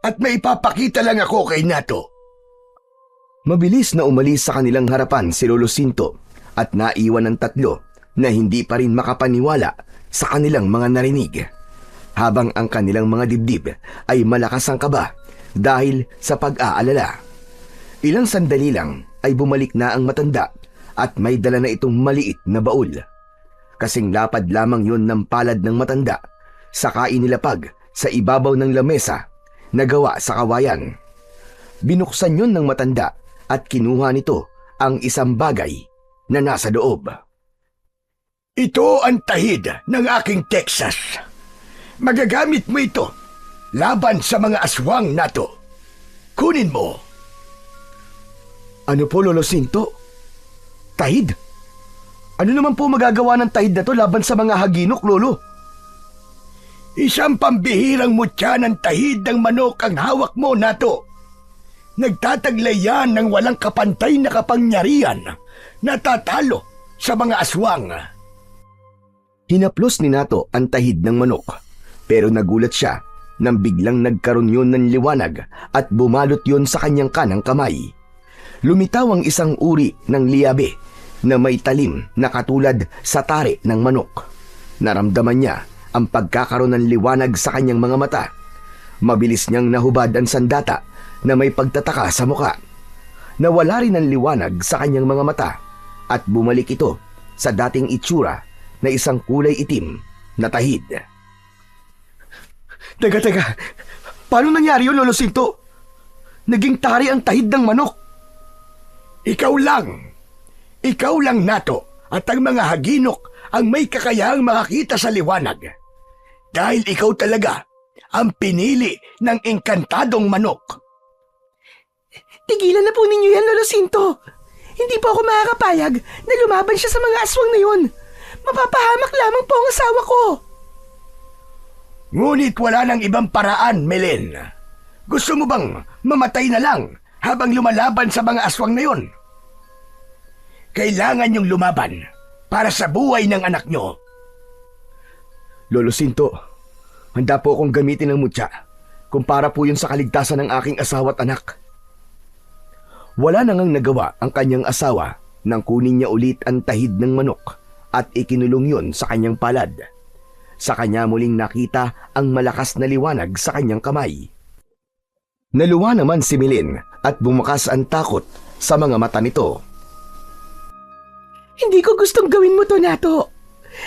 at may ipapakita lang ako kay Nato. Mabilis na umalis sa kanilang harapan si Lolo Sinto at naiwan ng tatlo na hindi pa rin makapaniwala sa kanilang mga narinig, habang ang kanilang mga dibdib ay malakas ang kaba dahil sa pag-aalala. Ilang sandali lang ay bumalik na ang matanda at may dala na itong maliit na baul. Kasing lapad lamang yon ng palad ng matanda, saka inilapag sa ibabaw ng lamesa na gawa sa kawayan. Binuksan yon ng matanda at kinuha nito ang isang bagay na nasa loob. Ito ang tahid ng aking Texas. Magagamit mo ito laban sa mga aswang nato. Kunin mo. Ano po, Lolo Sinto? Tahid? Ano naman po magagawa ng tahid na to laban sa mga haginok, Lolo? Isang pambihirang mutya ng tahid ng manok ang hawak mo nato. Nagtataglay yan ng walang kapantay na kapangyarihan na tatalo sa mga aswang. Hinaplos ni Nato ang tahid ng manok, pero nagulat siya nang biglang nagkaroon yun ng liwanag at bumalot yun sa kanyang kanang kamay. Lumitaw ang isang uri ng liabe na may talim na katulad sa tare ng manok. Naramdaman niya ang pagkakaroon ng liwanag sa kanyang mga mata. Mabilis niyang nahubad ang sandata na may pagtataka sa muka. Nawala rin ang liwanag sa kanyang mga mata at bumalik ito sa dating itsura na isang kulay itim na tahid. Teka. Paano nangyari yun, Lolo Sinto? Naging tari ang tahid ng manok. Ikaw lang nato at ang mga haginok ang may kakayahang makakita sa liwanag. Dahil ikaw talaga ang pinili ng engkantadong manok. Tigilan na po ninyo yan, Lolo Sinto. Hindi po ako makakapayag na lumaban siya sa mga aswang na yun. Mapapahamak lamang po ang asawa ko. Ngunit wala nang ibang paraan, Melen. Gusto mo bang mamatay na lang habang lumalaban sa mga aswang na yun? Kailangan niyong lumaban para sa buhay ng anak niyo. Lolo Sinto, handa po akong gamitin ng mutya kung para po yun sa kaligtasan ng aking asawa at anak. Wala na ngang nagawa ang kanyang asawa nang kunin niya ulit ang tahid ng manok at ikinulong yun sa kanyang palad. Sa kanya muling nakita ang malakas na liwanag sa kanyang kamay. Naluwa naman si Milin at bumukas ang takot sa mga mata nito. Hindi ko gustong gawin mo to, Nato.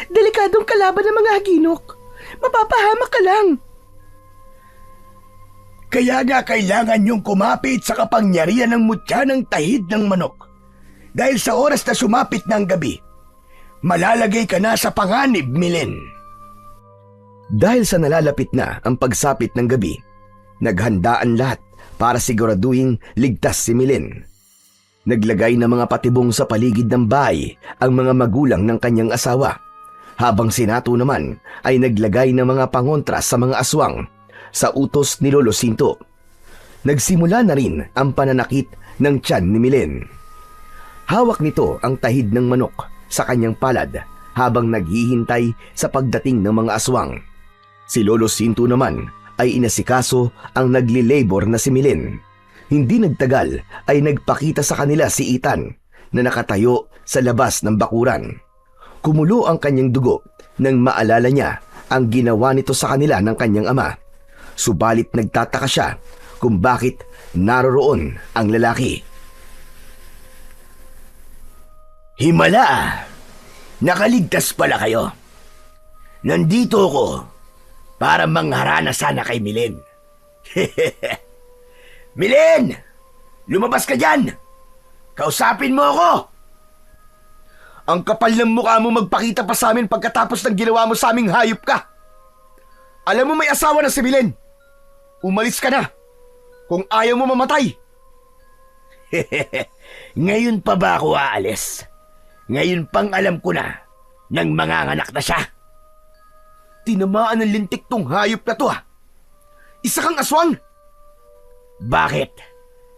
Delikadong kalaban ng mga haginok. Mapapahamak ka lang. Kaya nga kailangan niyong kumapit sa kapangyarihan ng mutya ng tahid ng manok. Dahil sa oras na sumapit ng gabi, malalagay ka na sa panganib, Milen. Dahil sa nalalapit na ang pagsapit ng gabi, naghanda ang lahat para siguraduhin ligtas si Milin. Naglagay ng mga patibong sa paligid ng bahay ang mga magulang ng kanyang asawa, habang si Nato naman ay naglagay ng mga pangontra sa mga aswang sa utos ni Lolo Sinto. Nagsimula na rin ang pananakit ng tiyan ni Milin. Hawak nito ang tahid ng manok sa kanyang palad habang naghihintay sa pagdating ng mga aswang. Si Lolo Sinto naman ay inasikaso ang nagli-labor na si Milin. Hindi nagtagal ay nagpakita sa kanila si Ethan na nakatayo sa labas ng bakuran. Kumulo ang kanyang dugo nang maalala niya ang ginawa nito sa kanila ng kanyang ama. Subalit nagtataka siya kung bakit naroroon ang lalaki. Himala! Nakaligtas pala kayo. Nandito ako para mangharana sana kay Milen. Milen! Lumabas ka dyan! Kausapin mo ako! Ang kapal ng mukha mo magpakita pa sa amin pagkatapos ng ginawa mo sa aming hayop ka. Alam mo may asawa na si Milin. Umalis ka na kung ayaw mo mamatay. Ngayon pa ba ako aalis? Ngayon pang alam ko na nang manganganak na siya. Tinamaan ng lintik tong hayop na to Isa kang aswang. Bakit?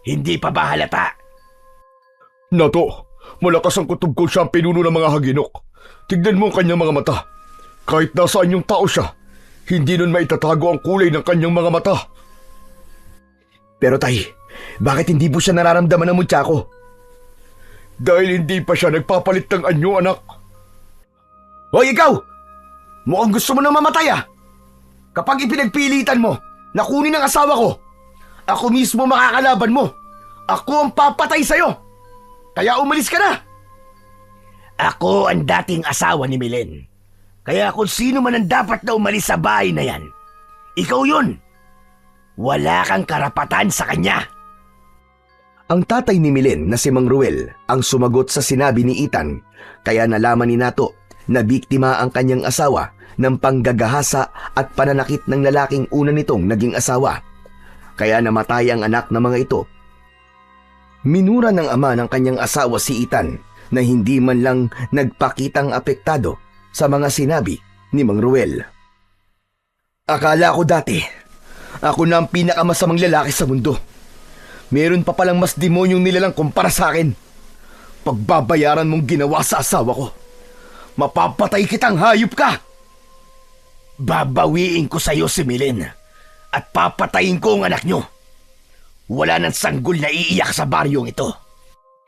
Hindi pa ba halata? Nato, malakas ang kutob ko siya ang pinuno ng mga haginok. Tignan mo ang kanyang mga mata. Kahit nasaan yung tao siya, hindi nun maitatago ang kulay ng kanyang mga mata. Pero tay, bakit hindi po siya nararamdaman ng mutya ko? Dahil hindi pa siya nagpapalit ng anyo, anak. Hoy ikaw! Mukhang gusto mo nang mamatay ah! Kapag ipinagpilitan mo na kunin ang asawa ko, ako mismo makakalaban mo. Ako ang papatay sa'yo. Kaya umalis ka na. Ako ang dating asawa ni Milen. Kaya kung sino man ang dapat na umalis sa bahay na yan, ikaw yun. Wala kang karapatan sa kanya. Ang tatay ni Milen na si Mang Ruel ang sumagot sa sinabi ni Ethan, kaya nalaman ni Nato na biktima ang kanyang asawa ng panggagahasa at pananakit ng lalaking una nitong naging asawa. Kaya namatay ang anak ng mga ito. Minura ng ama ng kanyang asawa si Ethan na hindi man lang nagpakitang apektado sa mga sinabi ni Mang Ruel. Akala ko dati, ako na ang pinakamasamang lalaki sa mundo. Meron pa palang mas demonyong nilalang kumpara sa akin. Pagbabayaran mong ginawa sa asawa ko. Mapapatay kitang hayop ka! Babawiin ko sa'yo si Milen at papatayin ko ang anak nyo. Wala nang sanggol na iiyak sa baryong ito.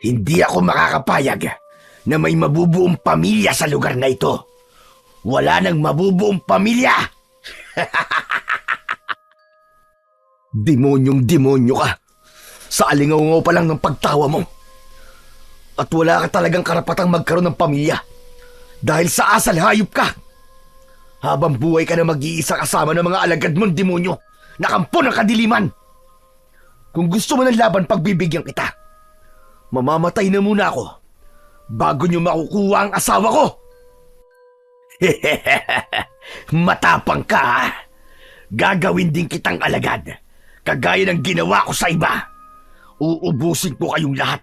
Hindi ako makakapayag na may mabubuong pamilya sa lugar na ito. Wala nang mabubuong pamilya! Demonyong demonyo ka! Sa alingaw pa lang ng pagtawa mo. At wala ka talagang karapatang magkaroon ng pamilya. Dahil sa asal hayop ka. Habang buhay ka na mag-iisa kasama ng mga alagad mong demonyo na kampo ng kadiliman. Kung gusto mo ng laban, pagbibigyan kita. Mamamatay na muna ako bago niyo makukuha ang asawa ko. Matapang ka, ha? Gagawin din kitang alagad, kagaya ng ginawa ko sa iba. Uubusin ko kayong lahat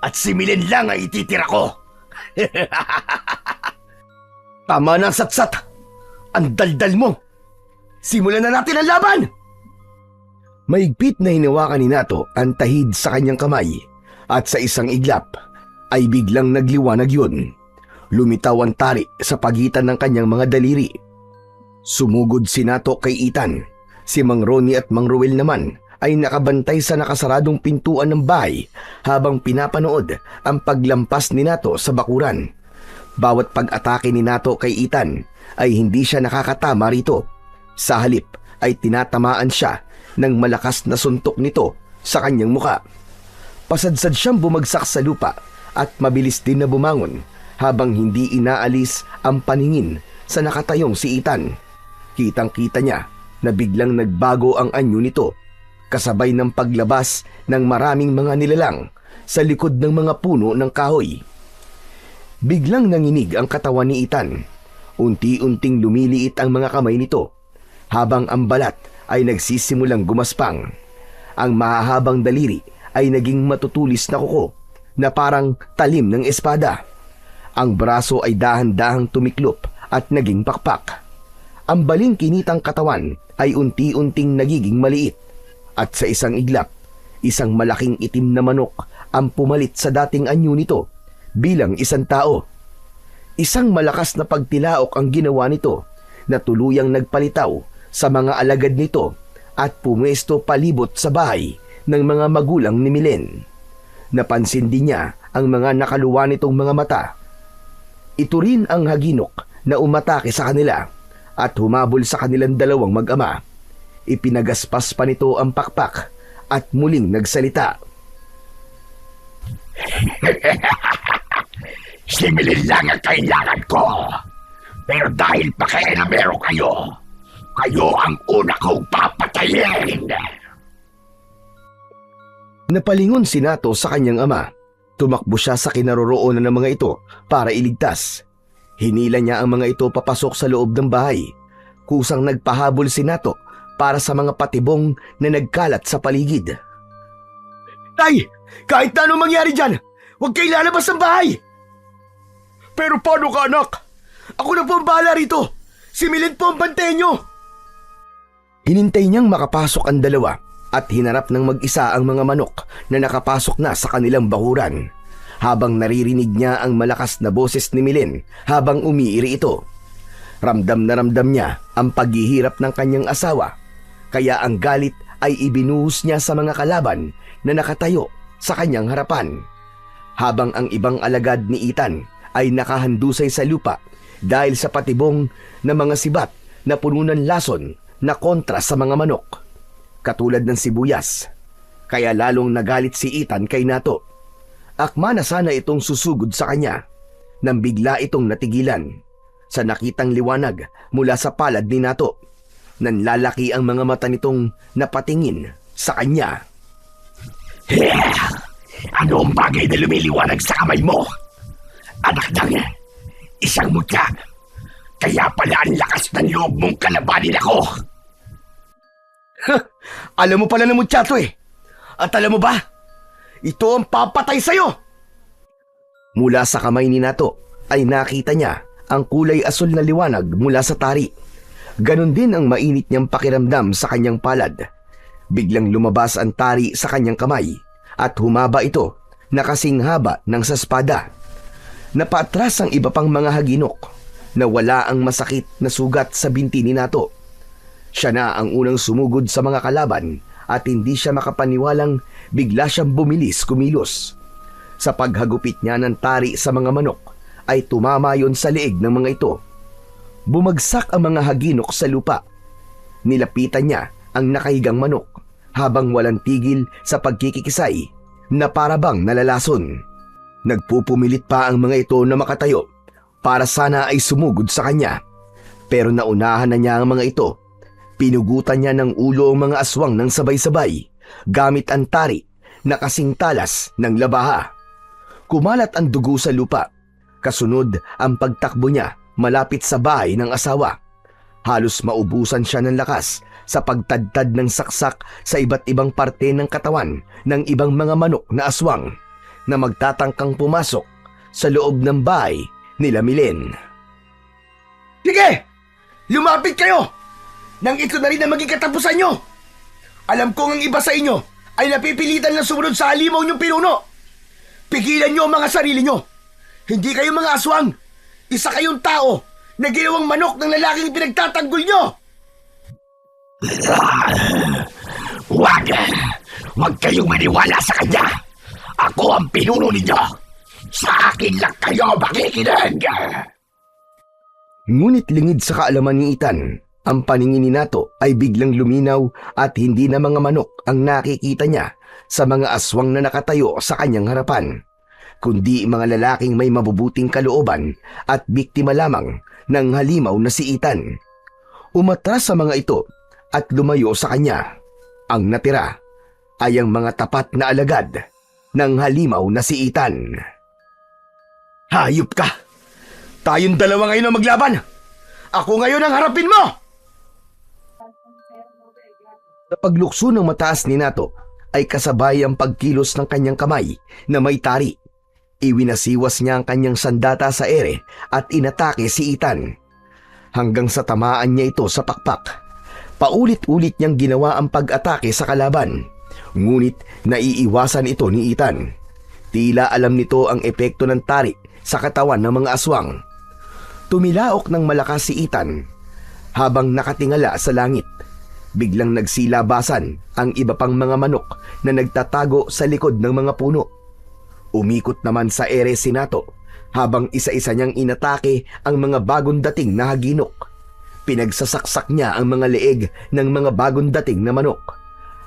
at si Milen lang ang ititira ko. Tama na ang satsat. Ang daldal mo. Simulan na natin ang laban! Maigpit na hinawakan ni Nato ang tahid sa kanyang kamay at sa isang iglap ay biglang nagliwanag yun. Lumitaw ang tali sa pagitan ng kanyang mga daliri. Sumugod si Nato kay Ethan. Si Mang Ronnie at Mang Ruel naman ay nakabantay sa nakasaradong pintuan ng bahay habang pinapanood ang paglampas ni Nato sa bakuran. Bawat pag-atake ni Nato kay Ethan ay hindi siya nakakatama rito. Sa halip ay tinatamaan siya ng malakas na suntok nito sa kanyang muka. Pasadsad siyang bumagsak sa lupa at mabilis din na bumangon habang hindi inaalis ang paningin sa nakatayong si Ethan. Kitang-kita niya na biglang nagbago ang anyo nito kasabay ng paglabas ng maraming mga nilalang sa likod ng mga puno ng kahoy. Biglang nanginig ang katawan ni Ethan. Unti-unting lumiliit ang mga kamay nito habang ang balat ay nagsisimulang gumaspang. Ang mahahabang daliri ay naging matutulis na kuko na parang talim ng espada. Ang braso ay dahan-dahang tumiklop at naging pakpak. Ang baling kinitang katawan ay unti-unting nagiging maliit. At sa isang iglap, isang malaking itim na manok ang pumalit sa dating anyo nito bilang isang tao. Isang malakas na pagtilaok ang ginawa nito na tuluyang nagpalitaw sa mga alagad nito at pumwesto palibot sa bahay ng mga magulang ni Milen. Napansin din niya ang mga nakaluwa nitong mga mata. Ito rin ang haginok na umatake sa kanila at humabol sa kanilang dalawang mag-ama. Ipinagaspas pa nito ang pakpak at muling nagsalita. Si Milen lang ang kailangan ko. Pero dahil pakialamero kayo, kayo ang una kong papatayin. Napalingon si Nato sa kanyang ama. Tumakbo siya sa kinaroroonan ng mga ito para iligtas. Hinila niya ang mga ito papasok sa loob ng bahay. Kusang nagpahabol si Nato para sa mga patibong na nagkalat sa paligid. Tay! Kahit na anong mangyari dyan, huwag kayo lalabas ng bahay! Pero paano ka, anak? Ako na po ang bahala rito! Si Milen po ang bantayan nyo! Hinintay niyang makapasok ang dalawa at hinarap ng mag-isa ang mga manok na nakapasok na sa kanilang bakuran. Habang naririnig niya ang malakas na boses ni Milen habang umiiri ito. Ramdam na ramdam niya ang paghihirap ng kanyang asawa. Kaya ang galit ay ibinuhos niya sa mga kalaban na nakatayo sa kanyang harapan. Habang ang ibang alagad ni Ethan ay nakahandusay sa lupa, dahil sa patibong na mga sibat na puno ng lason na kontra sa mga manok, katulad ng sibuyas. Kaya lalong nagalit si Ethan kay Nato. Akma na sana itong susugod sa kanya nang bigla itong natigilan sa nakitang liwanag mula sa palad ni Nato. Nanlalaki ang mga mata nitong napatingin sa kanya. Ano ang bagay na lumiliwanag sa kamay mo? Anak ng isang mutya. Kaya pala ang lakas ng loob mong kalabanin ako. Alam mo pala na mutyato eh. At alam mo ba, ito ang papatay sa'yo. Mula sa kamay ni Nato ay nakita niya ang kulay asul na liwanag mula sa tari. Ganon din ang mainit niyang pakiramdam sa kanyang palad. Biglang lumabas ang tari sa kanyang kamay at humaba ito na kasing haba ng sa espada. Napaatras ang iba pang mga haginok na wala ang masakit na sugat sa binti ni Nato. Siya na ang unang sumugod sa mga kalaban at hindi siya makapaniwalang bigla siyang kumilos. Sa paghagupit niya ng tari sa mga manok ay tumama yon sa leeg ng mga ito. Bumagsak ang mga haginok sa lupa. Nilapitan niya ang nakahigang manok habang walang tigil sa pagkikikisay na parabang nalalason. Nagpupumilit pa ang mga ito na makatayo para sana ay sumugod sa kanya. Pero naunahan na niya ang mga ito. Pinugutan niya ng ulo ang mga aswang ng sabay-sabay gamit ang tari na kasing talas ng labaha. Kumalat ang dugo sa lupa. Kasunod ang pagtakbo niya malapit sa bahay ng asawa. Halos maubusan siya ng lakas sa pagtadtad ng saksak sa iba't ibang parte ng katawan ng ibang mga manok na aswang na magtatangkang pumasok sa loob ng bahay nila Milen. Sige! Lumapit kayo! Nang ito na rin ang maging katapusan nyo! Alam kong ang iba sa inyo ay napipilitan na sumunod sa halimaw niyong pinuno. Pigilan nyo ang mga sarili nyo. Hindi kayo mga aswang. Isa kayong tao na ginawang manok ng lalaking pinagtatanggol nyo. Huwag kayong maniwala sa kanya. Ako ang pinuno ninyo. Sa akin lang kayo makikinig. Ngunit lingid sa kaalaman ni Ethan, ang paningin ni Nato ay biglang luminaw at hindi na mga manok ang nakikita niya sa mga aswang na nakatayo sa kanyang harapan, kundi mga lalaking may mabubuting kalooban at biktima lamang ng halimaw na si Ethan. Umatras sa mga ito at lumayo sa kanya. Ang natira ay ang mga tapat na alagad ng halimaw na si Ethan. Hayop ka! Tayong dalawa ngayon ang maglaban! Ako ngayon ang harapin mo! Sa paglukso ng mataas ni Nato ay kasabay ang pagkilos ng kanyang kamay na may tari. Iwinasiwas niya ang kanyang sandata sa ere at inatake si Ethan. Hanggang sa tamaan niya ito sa pakpak. Paulit-ulit niyang ginawa ang pag-atake sa kalaban. Ngunit naiiwasan ito ni Ethan. Tila alam nito ang epekto ng tari sa katawan ng mga aswang. Tumilaok ng malakas si Ethan habang nakatingala sa langit. Biglang nagsilabasan ang iba pang mga manok na nagtatago sa likod ng mga puno. Umikot naman sa ere si Nato habang isa-isa niyang inatake ang mga bagong dating na haginok. Pinagsasaksak niya ang mga leeg ng mga bagong dating na manok,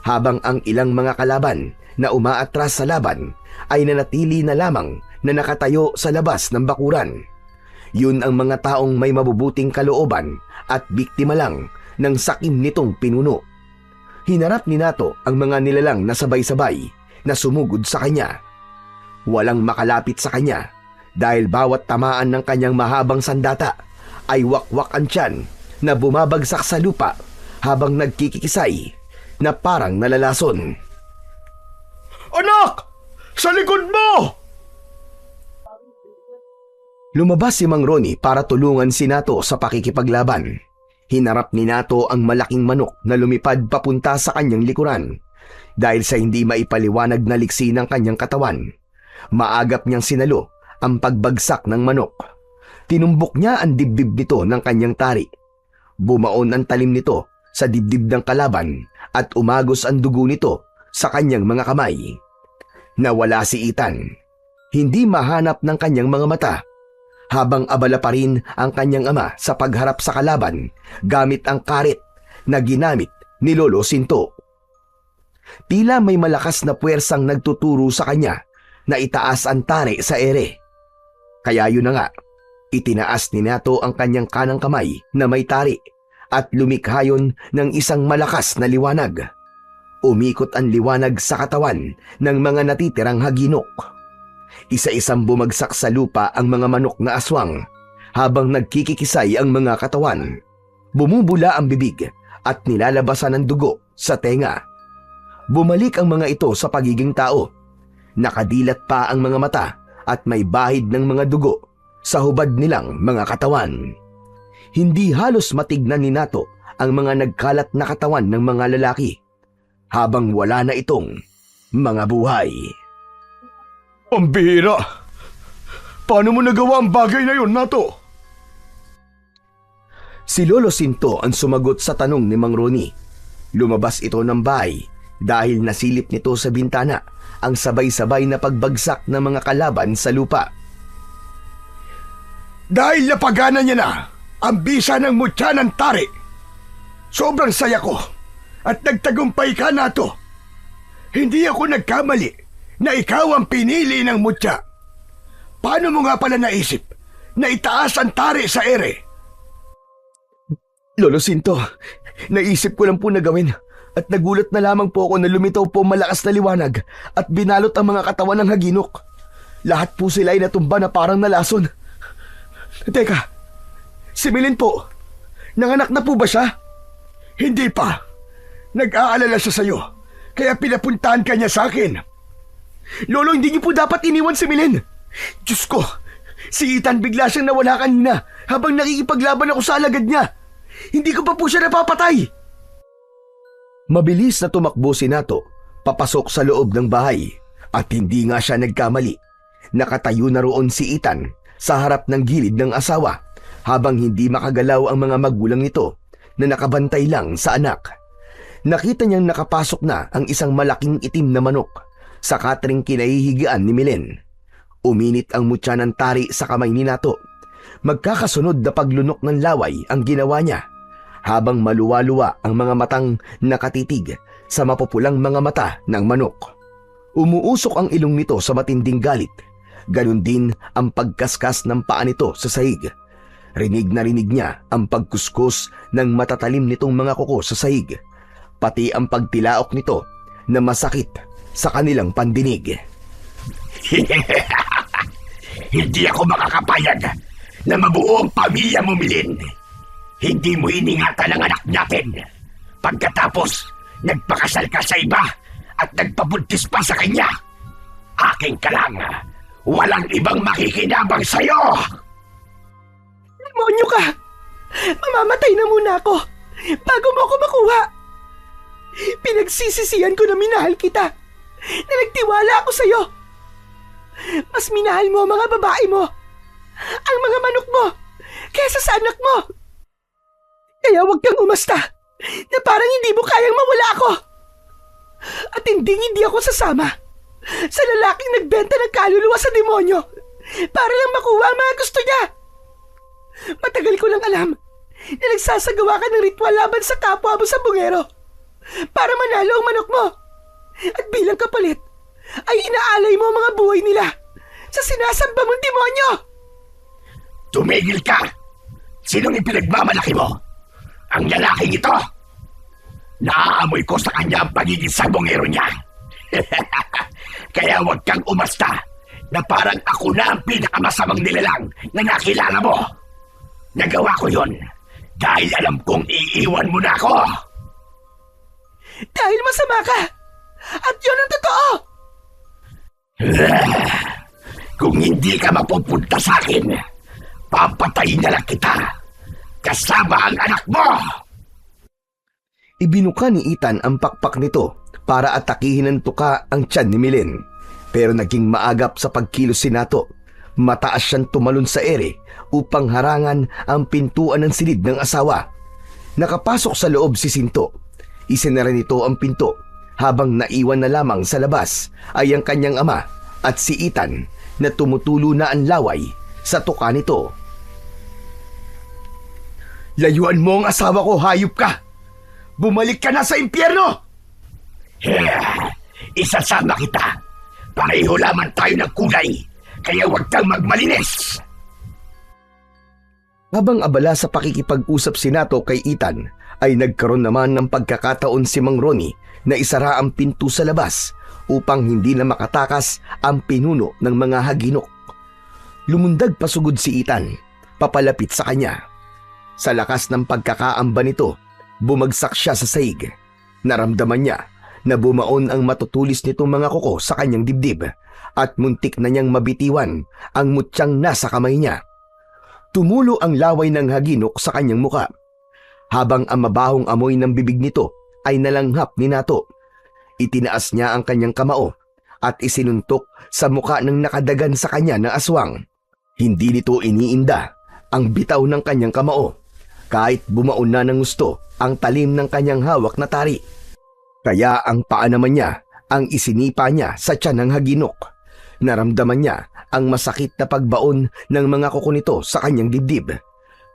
habang ang ilang mga kalaban na umaatras sa laban ay nanatili na lamang na nakatayo sa labas ng bakuran. Yun ang mga taong may mabubuting kalooban at biktima lang ng sakim nitong pinuno. Hinarap ni Nato ang mga nilalang na sabay-sabay na sumugod sa kanya. Walang makalapit sa kanya dahil bawat tamaan ng kanyang mahabang sandata ay wakwak ang tiyan na bumabagsak sa lupa habang nagkikikisay na parang nalalason. Anak! Sa likod mo! Lumabas si Mang Ronnie para tulungan si Nato sa pakikipaglaban. Hinarap ni Nato ang malaking manok na lumipad papunta sa kanyang likuran. Dahil sa hindi maipaliwanag na liksi ng kanyang katawan, maagap niyang sinalo ang pagbagsak ng manok. Tinumbok niya ang dibdib nito ng kanyang tari. Bumaon ang talim nito sa dibdib ng kalaban at umagos ang dugo nito sa kanyang mga kamay. Nawala si Ethan. Hindi mahanap ng kanyang mga mata. habang abala pa rin ang kanyang ama sa pagharap sa kalaban gamit ang karet na ginamit ni Lolo Sinto. Tila may malakas na puwersang nagtuturo sa kanya na itaas ang tari sa ere. Kaya yun na nga, itinaas ni Nato ang kanyang kanang kamay na may tari at lumikha yun ng isang malakas na liwanag. Umikot ang liwanag sa katawan ng mga natitirang haginok. Isa-isang bumagsak sa lupa ang mga manok na aswang habang nagkikikisay ang mga katawan. Bumubula ang bibig at nilalabasan ng dugo sa tenga. Bumalik ang mga ito sa pagiging tao. Nakadilat pa ang mga mata at may bahid ng mga dugo sa hubad nilang mga katawan. Hindi halos matignan ni Nato ang mga nagkalat na katawan ng mga lalaki habang wala na itong mga buhay. Ang bihira! Paano mo nagawa ang bagay na yun, Nato? Si Lolo Sinto ang sumagot sa tanong ni Mang Roni. Lumabas ito ng bahay dahil nasilip nito sa bintana ang sabay-sabay na pagbagsak ng mga kalaban sa lupa. Dahil napagana niya na ang bisa ng mutya ng tari. Sobrang saya ko at nagtagumpay ka, Nato. Hindi ako nagkamali na ikaw ang pinili ng mutya. Paano mo nga pala naisip na itaas ang tari sa ere? Lolo Sinto, naisip ko lang po na gawin at nagulat na lamang po ako na lumitaw po malakas na liwanag at binalot ang mga katawan ng haginok. Lahat po sila ay natumba na parang nalason. Teka, si Milin po, nanganak na po ba siya? Hindi pa. Nag-aalala siya sa'yo, kaya pinapuntahan ka niya sa akin. Lolo, hindi niyo po dapat iniwan si Milin. Diyos ko, si Ethan bigla siyang nawala kanina habang nakikipaglaban ako sa alagad niya. Hindi ko pa po siya napapatay. Mabilis na tumakbo si Nato papasok sa loob ng bahay at hindi nga siya nagkamali. Nakatayo na roon si Ethan sa harap ng gilid ng asawa habang hindi makagalaw ang mga magulang nito na nakabantay lang sa anak. Nakita niyang nakapasok na ang isang malaking itim na manok sa katring kinahihigaan ni Milen. Uminit ang mutya ng tari sa kamay ni Nato. Magkakasunod na paglunok ng laway ang ginawa niya habang maluwa-luwa ang mga matang nakatitig sa mapupulang mga mata ng manok. Umuusok ang ilong nito sa matinding galit. Ganon din ang pagkaskas ng paa nito sa sahig. Rinig na rinig niya ang pagkuskus ng matatalim nitong mga kuko sa sahig, pati ang pagtilaok nito na masakit sa kanilang pandinig. Hindi ako makakapayag na mabuo ang pamilya mo, Milin. Hindi mo iningatan ang anak natin. Pagkatapos, nagpakasal ka sa iba at nagpabuntis pa sa kanya. Aking ka lang. Walang ibang makikinabang sa'yo. Demonyo ka! Mamamatay na muna ako bago mo ako makuha. Pinagsisisihan ko na minahal kita, na nagtiwala ako sa'yo. Mas minahal mo ang mga babae mo, ang mga manok mo, kaysa sa anak mo. Kaya huwag kang umasta na parang hindi mo kayang mawala ako. At hindi ako sasama sa lalaking nagbenta ng kaluluwa sa demonyo para lang makuha ang mga gusto niya. Matagal ko lang alam na nagsasagawa ka ng ritual laban sa kapwa mo sa bungero para manalo ang manok mo. At bilang kapalit, ay inaalay mo ang mga buhay nila sa sinasamba mong demonyo. Tumigil ka! Sinong ipinagmamalaki mo? Ang lalaking ito? Naaamoy ko sa kanya ang pagiging sabongero niya. Kaya huwag kang umasta na parang ako na ang pinakamasamang nilalang na nakilala mo. Nagawa ko yon dahil alam kong iiwan mo na ako. Dahil masama ka! At yun ang totoo! Kung hindi ka mapupunta sa akin, papatayin na lang kita kasama ang anak mo. Ibinuka ni Ethan ang pakpak nito para atakihin ng tuka ang tiyan ni Milen. Pero naging maagap sa pagkilos si Nato. Mataas siyang tumalon sa ere upang harangan ang pintuan ng silid ng asawa. Nakapasok sa loob si Sinto. Isinara nito ang pinto habang naiwan na lamang sa labas ay ang kanyang ama at si Ethan na tumutulo na ang laway sa tuka nito. Layuan mo ang asawa ko, hayop ka! Bumalik ka na sa impyerno! Isasama kita. Pareho lamang tayo ng kulay, kaya huwag kang magmalinis. Habang abala sa pakikipag-usap si Nato kay Ethan, ay nagkaroon naman ng pagkakataon si Mang Ronnie na isara ang pinto sa labas upang hindi na makatakas ang pinuno ng mga haginok. Lumundag pasugod si Ethan, papalapit sa kanya. Sa lakas ng pagkakaamba nito, bumagsak siya sa saig. Naramdaman niya na bumaon ang matutulis nitong mga kuko sa kanyang dibdib at muntik na niyang mabitiwan ang mutyang nasa kamay niya. Tumulo ang laway ng haginok sa kanyang muka, habang ang mabahong amoy ng bibig nito ay nalanghap ni Nato. Itinaas niya ang kanyang kamao at isinuntok sa muka ng nakadagan sa kanya na aswang. Hindi nito iniinda ang bitaw ng kanyang kamao, kahit bumaon na ng gusto ang talim ng kanyang hawak na tari. Kaya ang paa naman niya ang isinipa niya sa tiyan ng haginok. Naramdaman niya ang masakit na pagbaon ng mga kuko nito sa kanyang dibdib.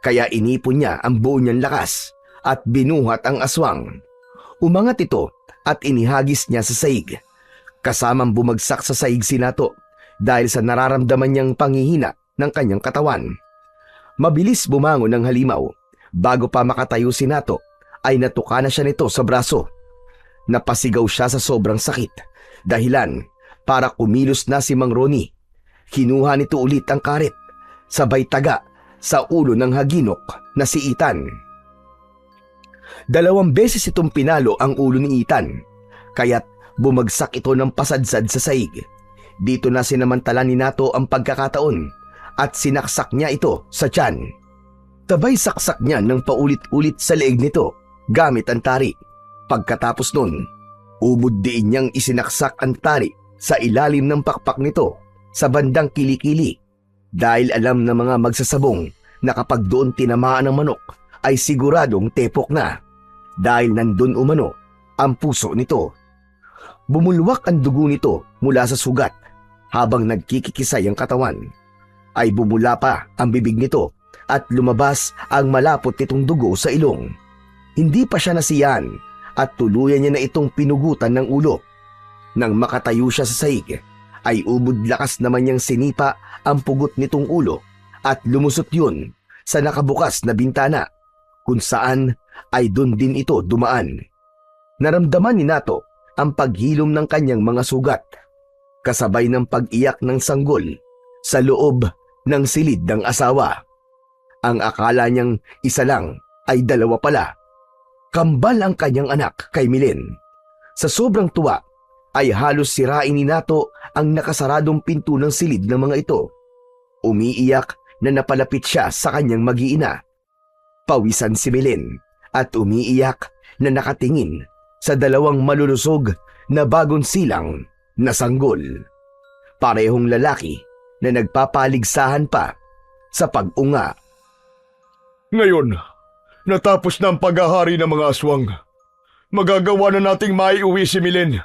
Kaya inipon niya ang buo niyang lakas at binuhat ang aswang. Umangat ito at inihagis niya sa saig. Kasamang bumagsak sa saig si Nato dahil sa nararamdaman niyang panghihina ng kanyang katawan. Mabilis bumangon ng halimaw. Bago pa makatayo si Nato ay natuka na siya nito sa braso. Napasigaw siya sa sobrang sakit. Dahilan para kumilos na si Mang Ronnie. Kinuha nito ulit ang karet, sabay taga sa ulo ng haginok na si Ethan. 2 beses itong pinalo ang ulo ni Ethan, kaya't bumagsak ito ng pasadsad sa saig. Dito na sinamantala ni Nato ang pagkakataon at sinaksak niya ito sa tiyan. Tabay saksak niya ng paulit-ulit sa leeg nito gamit ang tari. Pagkatapos nun, ubod diin niyang isinaksak ang tari sa ilalim ng pakpak nito sa bandang kilikili dahil alam ng mga magsasabong na kapag doon tinamaan ng manok ay siguradong tepok na dahil nandun umano ang puso nito. Bumulwak ang dugo nito mula sa sugat habang nagkikikisay ang katawan. Ay bumula pa ang bibig nito at lumabas ang malapot nitong dugo sa ilong. Hindi pa siya nasiyan at tuluyan niya na itong pinugutan ng ulo. Nang makatayo siya sa saig, ay ubod lakas naman niyang sinipa ang pugot nitong ulo at lumusot yun sa nakabukas na bintana kung saan ay dun din ito dumaan. Naramdaman ni Nato ang paghilom ng kanyang mga sugat, kasabay ng pag-iyak ng sanggol sa loob ng silid ng asawa. Ang akala niyang isa lang ay 2 pala. Kambal ang kanyang anak kay Milen. Sa sobrang tuwa ay halos sirain ni Nato ang nakasaradong pinto ng silid ng mga ito. Umiiyak na napalapit siya sa kanyang mag-iina. Pawisan si Milen at umiiyak na nakatingin sa 2 malulusog na bagong silang na sanggol. Parehong lalaki na nagpapaligsahan pa sa pag-unga. Ngayon, natapos na ang paghahari ng mga aswang. Magagawa na nating maiuwi si Milen.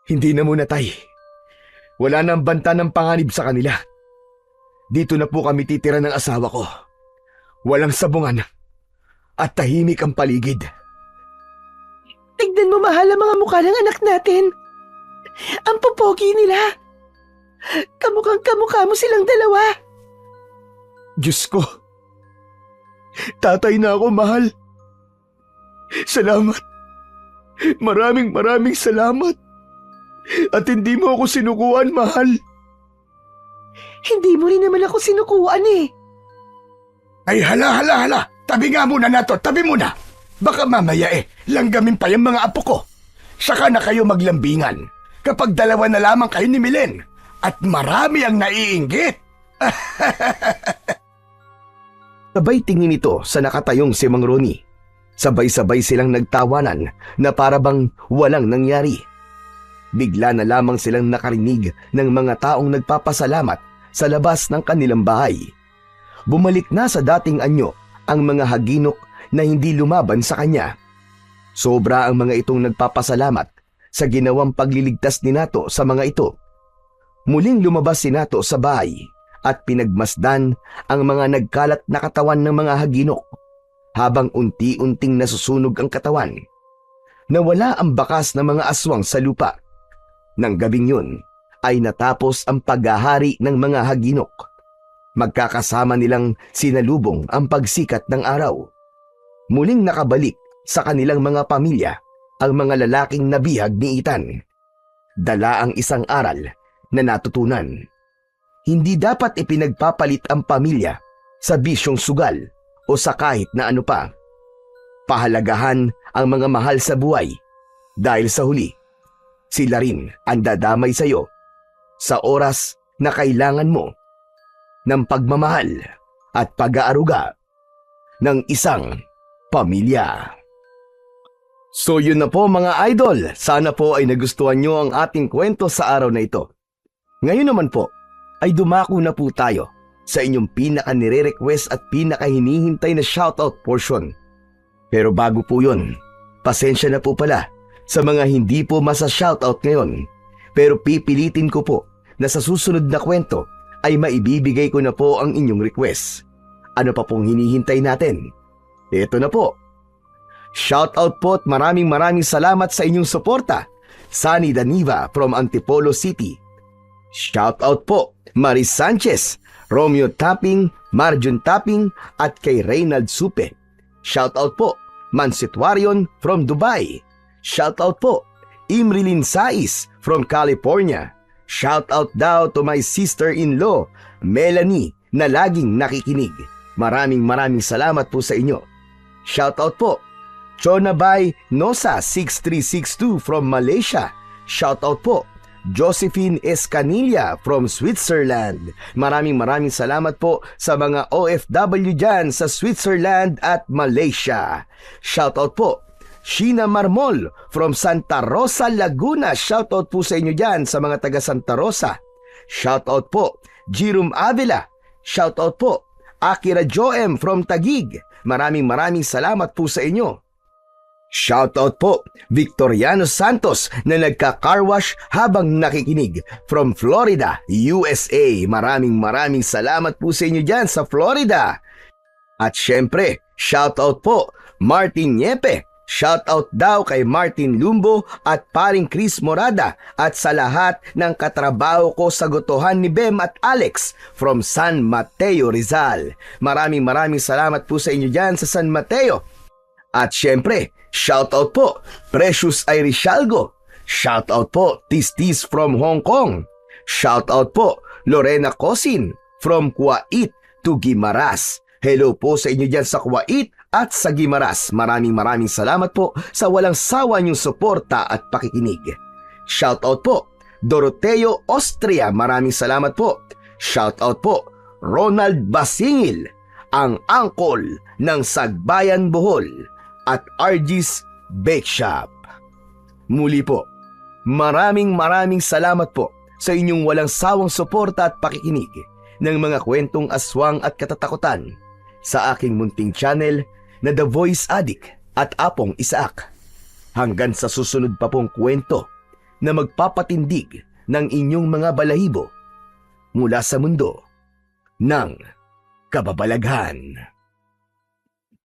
Hindi na muna, tay. Wala nang banta ng panganib sa kanila. Dito na po kami titira ng asawa ko. Walang sabungan at tahimik ang paligid. Tignan mo, mahal, ang mga mukha ng anak natin. Ang popogi nila. Kamukhang-kamukha mo silang 2. Diyos ko. Tatay na ako, mahal. Salamat. Maraming salamat. At hindi mo ako sinukuan, mahal. Hindi mo rin naman ako sinukuan eh. Ay hala. Tabi nga muna Nato, tabi muna. Baka mamaya langgamin pa yung mga apo ko. Saka na kayo maglambingan kapag 2 na lamang kayo ni Milen at marami ang naiinggit. Sabay tingin ito sa nakatayong si Mang Ronnie. Sabay-sabay silang nagtawanan na parabang walang nangyari. Bigla na lamang silang nakarinig ng mga taong nagpapasalamat sa labas ng kanilang bahay. Bumalik na sa dating anyo ang mga haginok na hindi lumaban sa kanya. Sobra ang mga itong nagpapasalamat sa ginawang pagliligtas ni Nato sa mga ito. Muling lumabas si Nato sa bahay at pinagmasdan ang mga nagkalat na katawan ng mga haginok habang unti-unting nasusunog ang katawan. Nawala ang bakas ng mga aswang sa lupa. Nang gabing yun ay natapos ang paghahari ng mga haginok. Magkakasama nilang sinalubong ang pagsikat ng araw. Muling nakabalik sa kanilang mga pamilya ang mga lalaking nabihag ni Ethan. Dala ang isang aral na natutunan. Hindi dapat ipinagpapalit ang pamilya sa bisyong sugal o sa kahit na ano pa. Pahalagahan ang mga mahal sa buhay dahil sa huli, sila rin ang dadamay sa iyo sa oras na kailangan mo ng pagmamahal at pag-aaruga ng isang pamilya. So yun na po mga idol, sana po ay nagustuhan nyo ang ating kwento sa araw na ito. Ngayon naman po ay dumako na po tayo sa inyong pinaka-nire-request at pinaka-hinihintay na shoutout portion. Pero bago po yun, pasensya na po pala sa mga hindi po masa-shoutout ngayon. Pero pipilitin ko po na sa susunod na kwento ay maibibigay ko na po ang inyong request. Ano pa pong hinihintay natin? Ito na po. Shoutout po at maraming salamat sa inyong suporta. Sunny Daniva from Antipolo City. Shoutout po Maris Sanchez, Romeo Tapping, Marjun Tapping at kay Reynald Supe. Shoutout po Mansitwarion from Dubai. Shoutout po Imrilin Sais from California. Shoutout daw to my sister-in-law Melanie na laging nakikinig. Maraming salamat po sa inyo. Shoutout po Chonabay Nosa 6362 from Malaysia. Shoutout po Josephine Escanilla from Switzerland. Maraming salamat po sa mga OFW dyan sa Switzerland at Malaysia. Shoutout po Sheena Marmol from Santa Rosa, Laguna. Shoutout po sa inyo dyan sa mga taga Santa Rosa. Shoutout po Jerome Avila. Shoutout po Akira Joem from Taguig. Maraming salamat po sa inyo. Shoutout po Victoriano Santos na nagka-carwash habang nakikinig from Florida, USA. Maraming salamat po sa inyo dyan sa Florida. At syempre, shoutout po Martin Niepe. Shoutout daw kay Martin Lumbo at paring Chris Morada at sa lahat ng katrabaho ko sa gotohan ni Bem at Alex from San Mateo, Rizal. Maraming salamat po sa inyo dyan sa San Mateo. At syempre, shoutout po Precious Irishalgo. Shoutout po Tistis from Hong Kong. Shoutout po Lorena Cosin from Kuwait to Guimaras. Hello po sa inyo dyan sa Kuwait at sa Guimaras. Maraming salamat po sa walang sawa niyong suporta at pakikinig. Shoutout po Doroteo Austria. Maraming salamat po. Shoutout po Ronald Basingil, ang angkol ng Sagbayan Bohol at RG's Bake Shop. Muli po, maraming salamat po sa inyong walang sawang suporta at pakikinig ng mga kwentong aswang at katatakutan sa aking munting channel na The Voice Addict at Apong Isaac. Hanggang sa susunod pa pong kwento na magpapatindig ng inyong mga balahibo mula sa mundo ng kababalaghan.